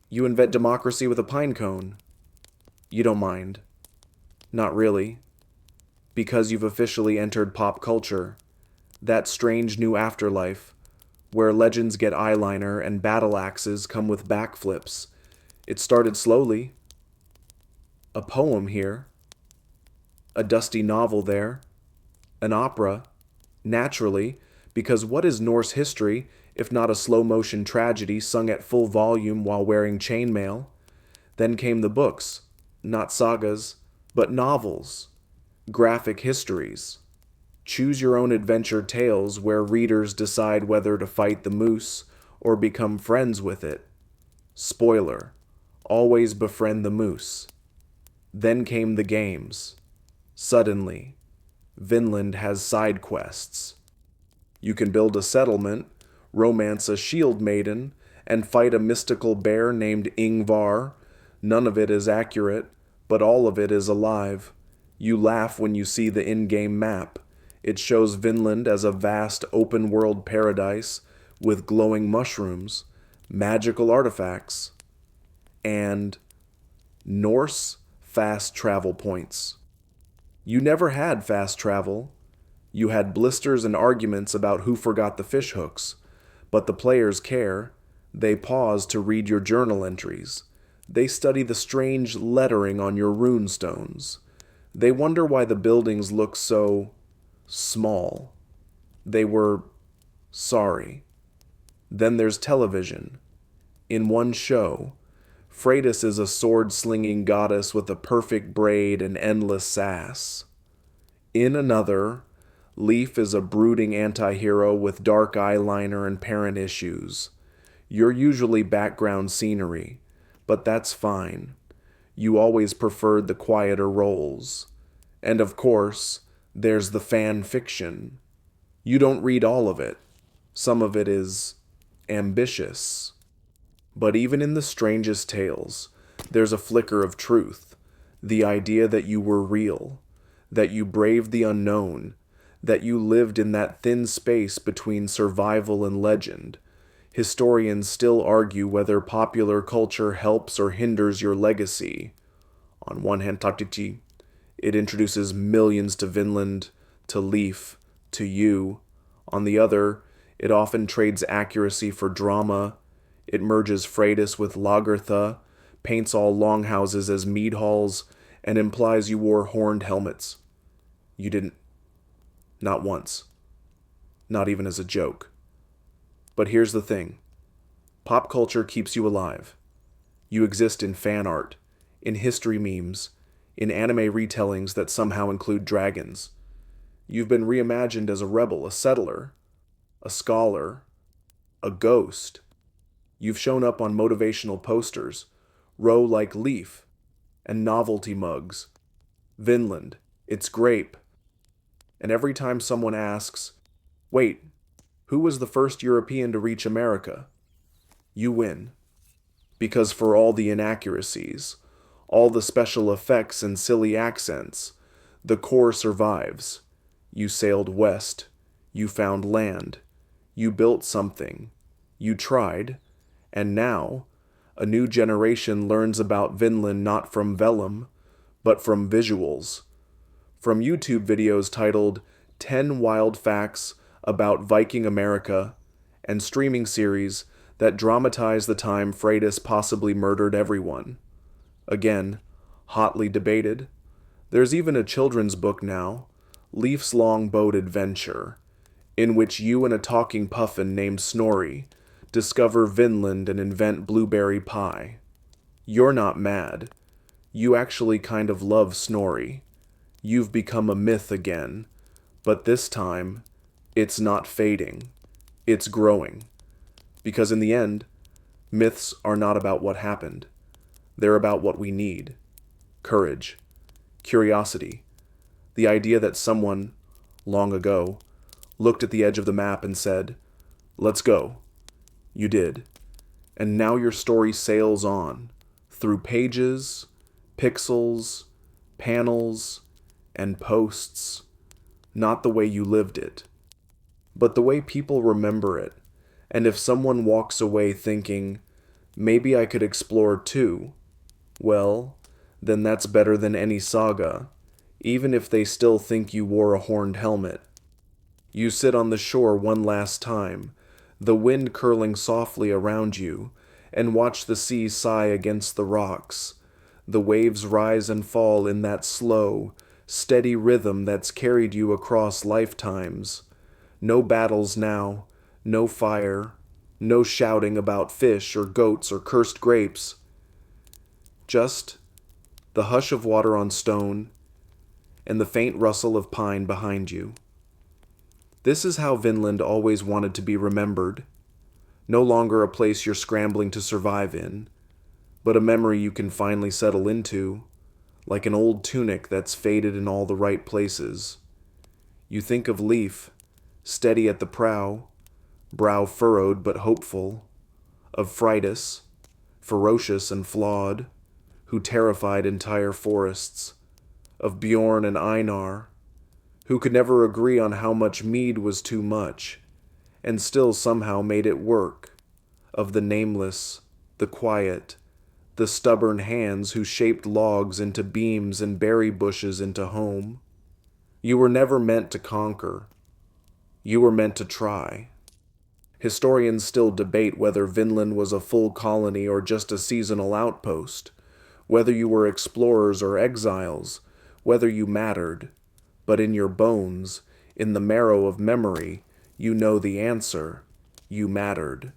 you invent democracy with a pine cone. You don't mind. Not really. Because you've officially entered pop culture. That strange new afterlife, where legends get eyeliner and battle axes come with backflips. It started slowly. A poem here. A dusty novel there. An opera. Naturally, because what is Norse history if not a slow-motion tragedy sung at full volume while wearing chainmail? Then came the books, not sagas, but novels, graphic histories. Choose-your-own-adventure tales where readers decide whether to fight the moose or become friends with it. Spoiler, always befriend the moose. Then came the games. Suddenly, Vinland has side quests. You can build a settlement, romance a shield maiden, and fight a mystical bear named Ingvar. None of it is accurate, but all of it is alive. You laugh when you see the in-game map. It shows Vinland as a vast open-world paradise with glowing mushrooms, magical artifacts, and Norse fast travel points. You never had fast travel. You had blisters and arguments about who forgot the fish hooks. But the players care. They pause to read your journal entries. They study the strange lettering on your rune stones. They wonder why the buildings look so small. They were sorry. Then there's television. In one show, Freydís is a sword-slinging goddess with a perfect braid and endless sass. In another, Leif is a brooding anti-hero with dark eyeliner and parent issues. You're usually background scenery, but that's fine. You always preferred the quieter roles. And of course, there's the fan fiction. You don't read all of it. Some of it is ambitious. But even in the strangest tales, there's a flicker of truth. The idea that you were real, that you braved the unknown, that you lived in that thin space between survival and legend. Historians still argue whether popular culture helps or hinders your legacy. On one hand, it introduces millions to Vinland, to Leif, to you. On the other, it often trades accuracy for drama. It merges Freydís with Lagertha, paints all longhouses as mead halls, and implies you wore horned helmets. You didn't. Not once. Not even as a joke. But here's the thing. Pop culture keeps you alive. You exist in fan art, in history memes, in anime retellings that somehow include dragons. You've been reimagined as a rebel, a settler, a scholar, a ghost. You've shown up on motivational posters, row like Leif, and novelty mugs. Vinland, it's grape. And every time someone asks, wait, who was the first European to reach America? You win. Because for all the inaccuracies, all the special effects and silly accents, the core survives. You sailed west. You found land. You built something. You tried. And now, a new generation learns about Vinland not from vellum, but from visuals. From YouTube videos titled 10 Wild Facts About Viking America and streaming series that dramatize the time Freydís possibly murdered everyone. Again, hotly debated. There's even a children's book now, Leif's Long Boat Adventure, in which you and a talking puffin named Snorri discover Vinland and invent blueberry pie. You're not mad. You actually kind of love Snorri. You've become a myth again, but this time, it's not fading. It's growing. Because in the end, myths are not about what happened. They're about what we need. Courage, curiosity, the idea that someone, long ago, looked at the edge of the map and said, "Let's go." You did. And now your story sails on, through pages, pixels, panels, and posts, not the way you lived it, but the way people remember it. And if someone walks away thinking, maybe I could explore too, well, then that's better than any saga, even if they still think you wore a horned helmet. You sit on the shore one last time, the wind curling softly around you, and watch the sea sigh against the rocks. The waves rise and fall in that slow, steady rhythm that's carried you across lifetimes. No battles now, no fire, no shouting about fish or goats or cursed grapes. Just the hush of water on stone and the faint rustle of pine behind you. This is how Vinland always wanted to be remembered. No longer a place you're scrambling to survive in, but a memory you can finally settle into, like an old tunic that's faded in all the right places. You think of Leif, steady at the prow, brow furrowed but hopeful, of Freydís, ferocious and flawed, who terrified entire forests, of Bjorn and Einar, who could never agree on how much mead was too much, and still somehow made it work, of the nameless, the quiet, the stubborn hands who shaped logs into beams and berry bushes into home. You were never meant to conquer. You were meant to try. Historians still debate whether Vinland was a full colony or just a seasonal outpost, whether you were explorers or exiles, whether you mattered. But in your bones, in the marrow of memory, you know the answer. You mattered.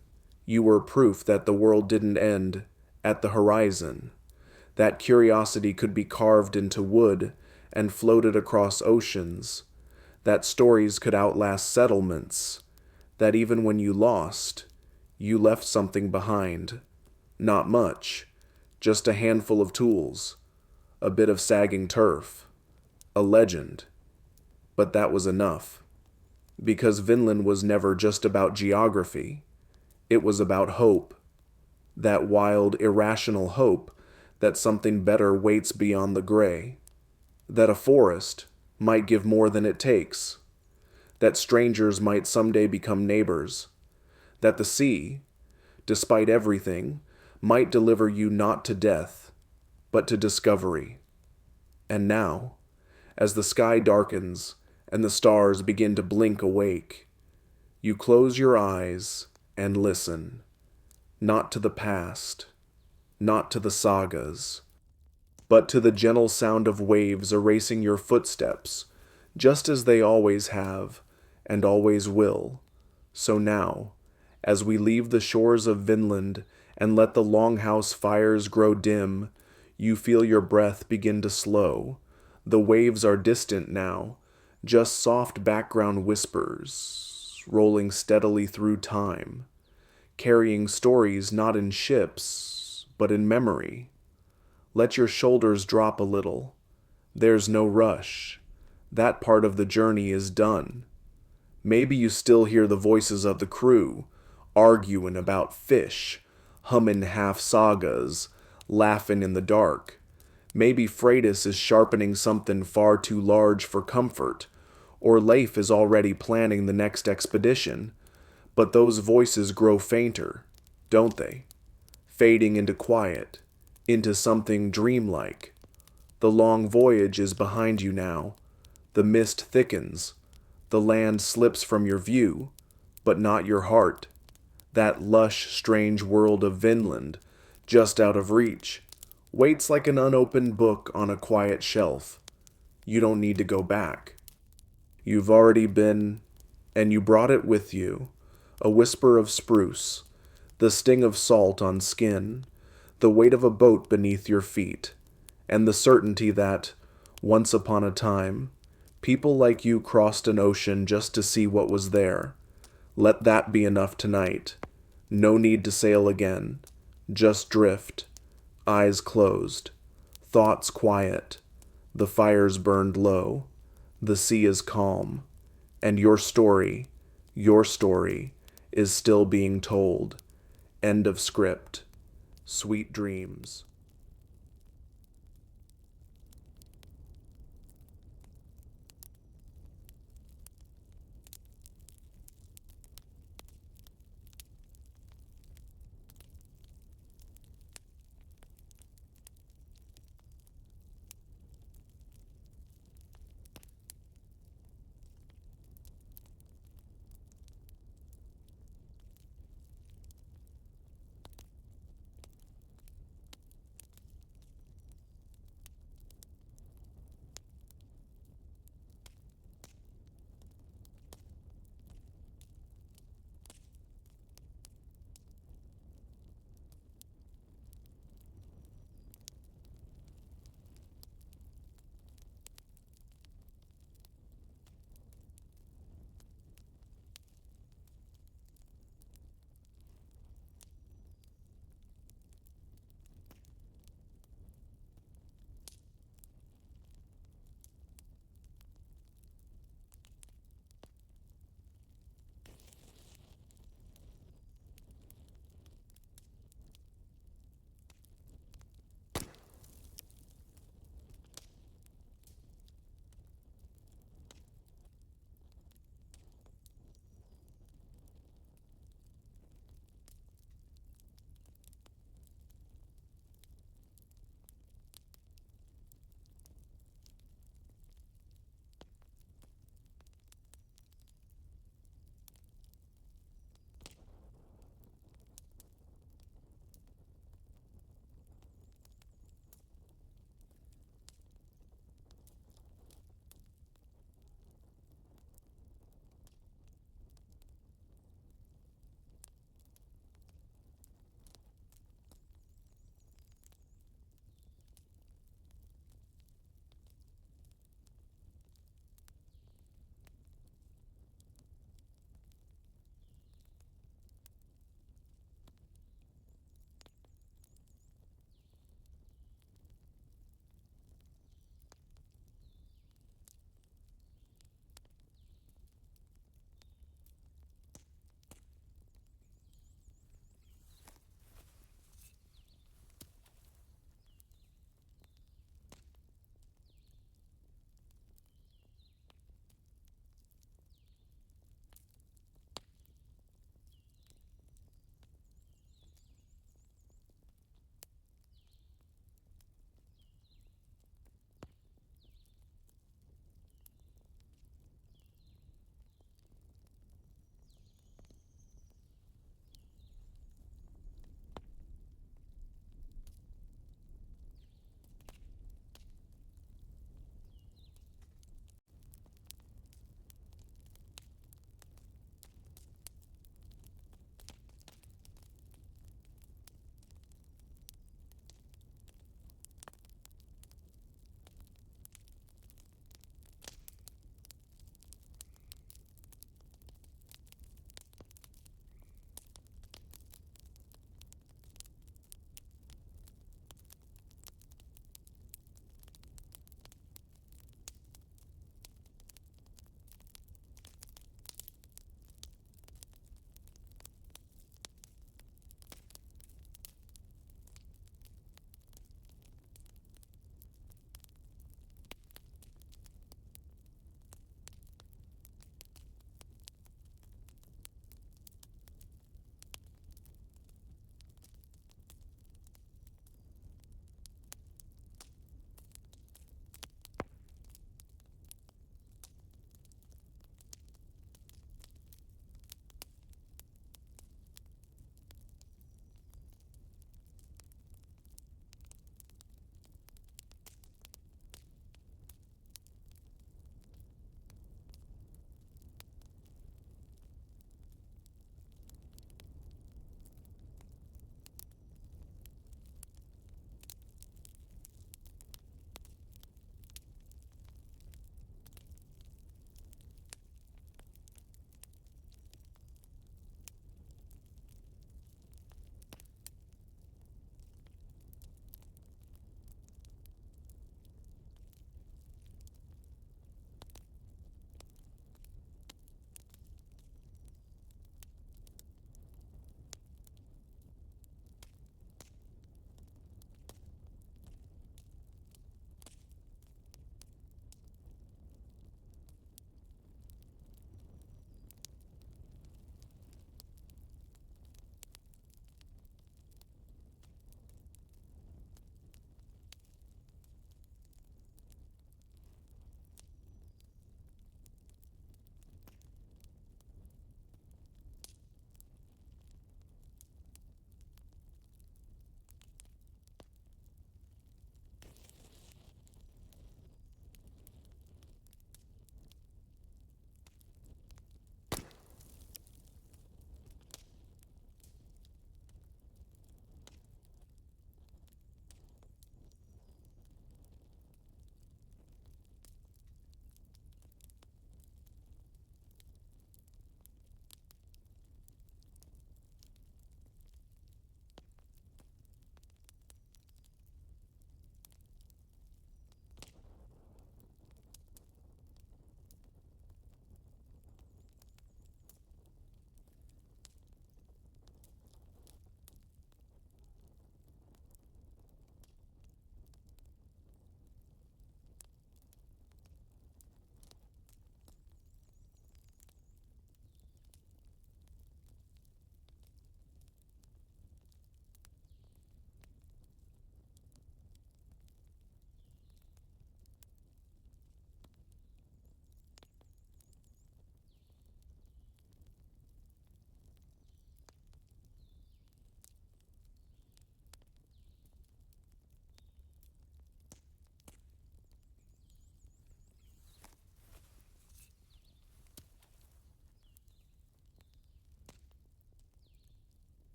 You were proof that the world didn't end at the horizon, that curiosity could be carved into wood and floated across oceans, that stories could outlast settlements, that even when you lost, you left something behind. Not much, just a handful of tools, a bit of sagging turf, a legend. But that was enough, because Vinland was never just about geography. It was about hope, that wild, irrational hope that something better waits beyond the gray, that a forest might give more than it takes, that strangers might someday become neighbors, that the sea, despite everything, might deliver you not to death, but to discovery. And now, as the sky darkens and the stars begin to blink awake, you close your eyes and listen, not to the past, not to the sagas, but to the gentle sound of waves erasing your footsteps, just as they always have and always will. So now, as we leave the shores of Vinland and let the longhouse fires grow dim, you feel your breath begin to slow. The waves are distant now, just soft background whispers, rolling steadily through time, carrying stories not in ships, but in memory. Let your shoulders drop a little. There's no rush. That part of the journey is done. Maybe you still hear the voices of the crew, arguing about fish, humming half sagas, laughing in the dark. Maybe Freydís is sharpening something far too large for comfort, or Leif is already planning the next expedition. But those voices grow fainter, don't they? Fading into quiet, into something dreamlike. The long voyage is behind you now. The mist thickens. The land slips from your view, but not your heart. That lush, strange world of Vinland, just out of reach, waits like an unopened book on a quiet shelf. You don't need to go back. You've already been, and you brought it with you. A whisper of spruce, the sting of salt on skin, the weight of a boat beneath your feet, and the certainty that, once upon a time, people like you crossed an ocean just to see what was there. Let that be enough tonight. No need to sail again. Just drift. Eyes closed. Thoughts quiet. The fires burned low. The sea is calm. And your story, is still being told. End of script. Sweet dreams.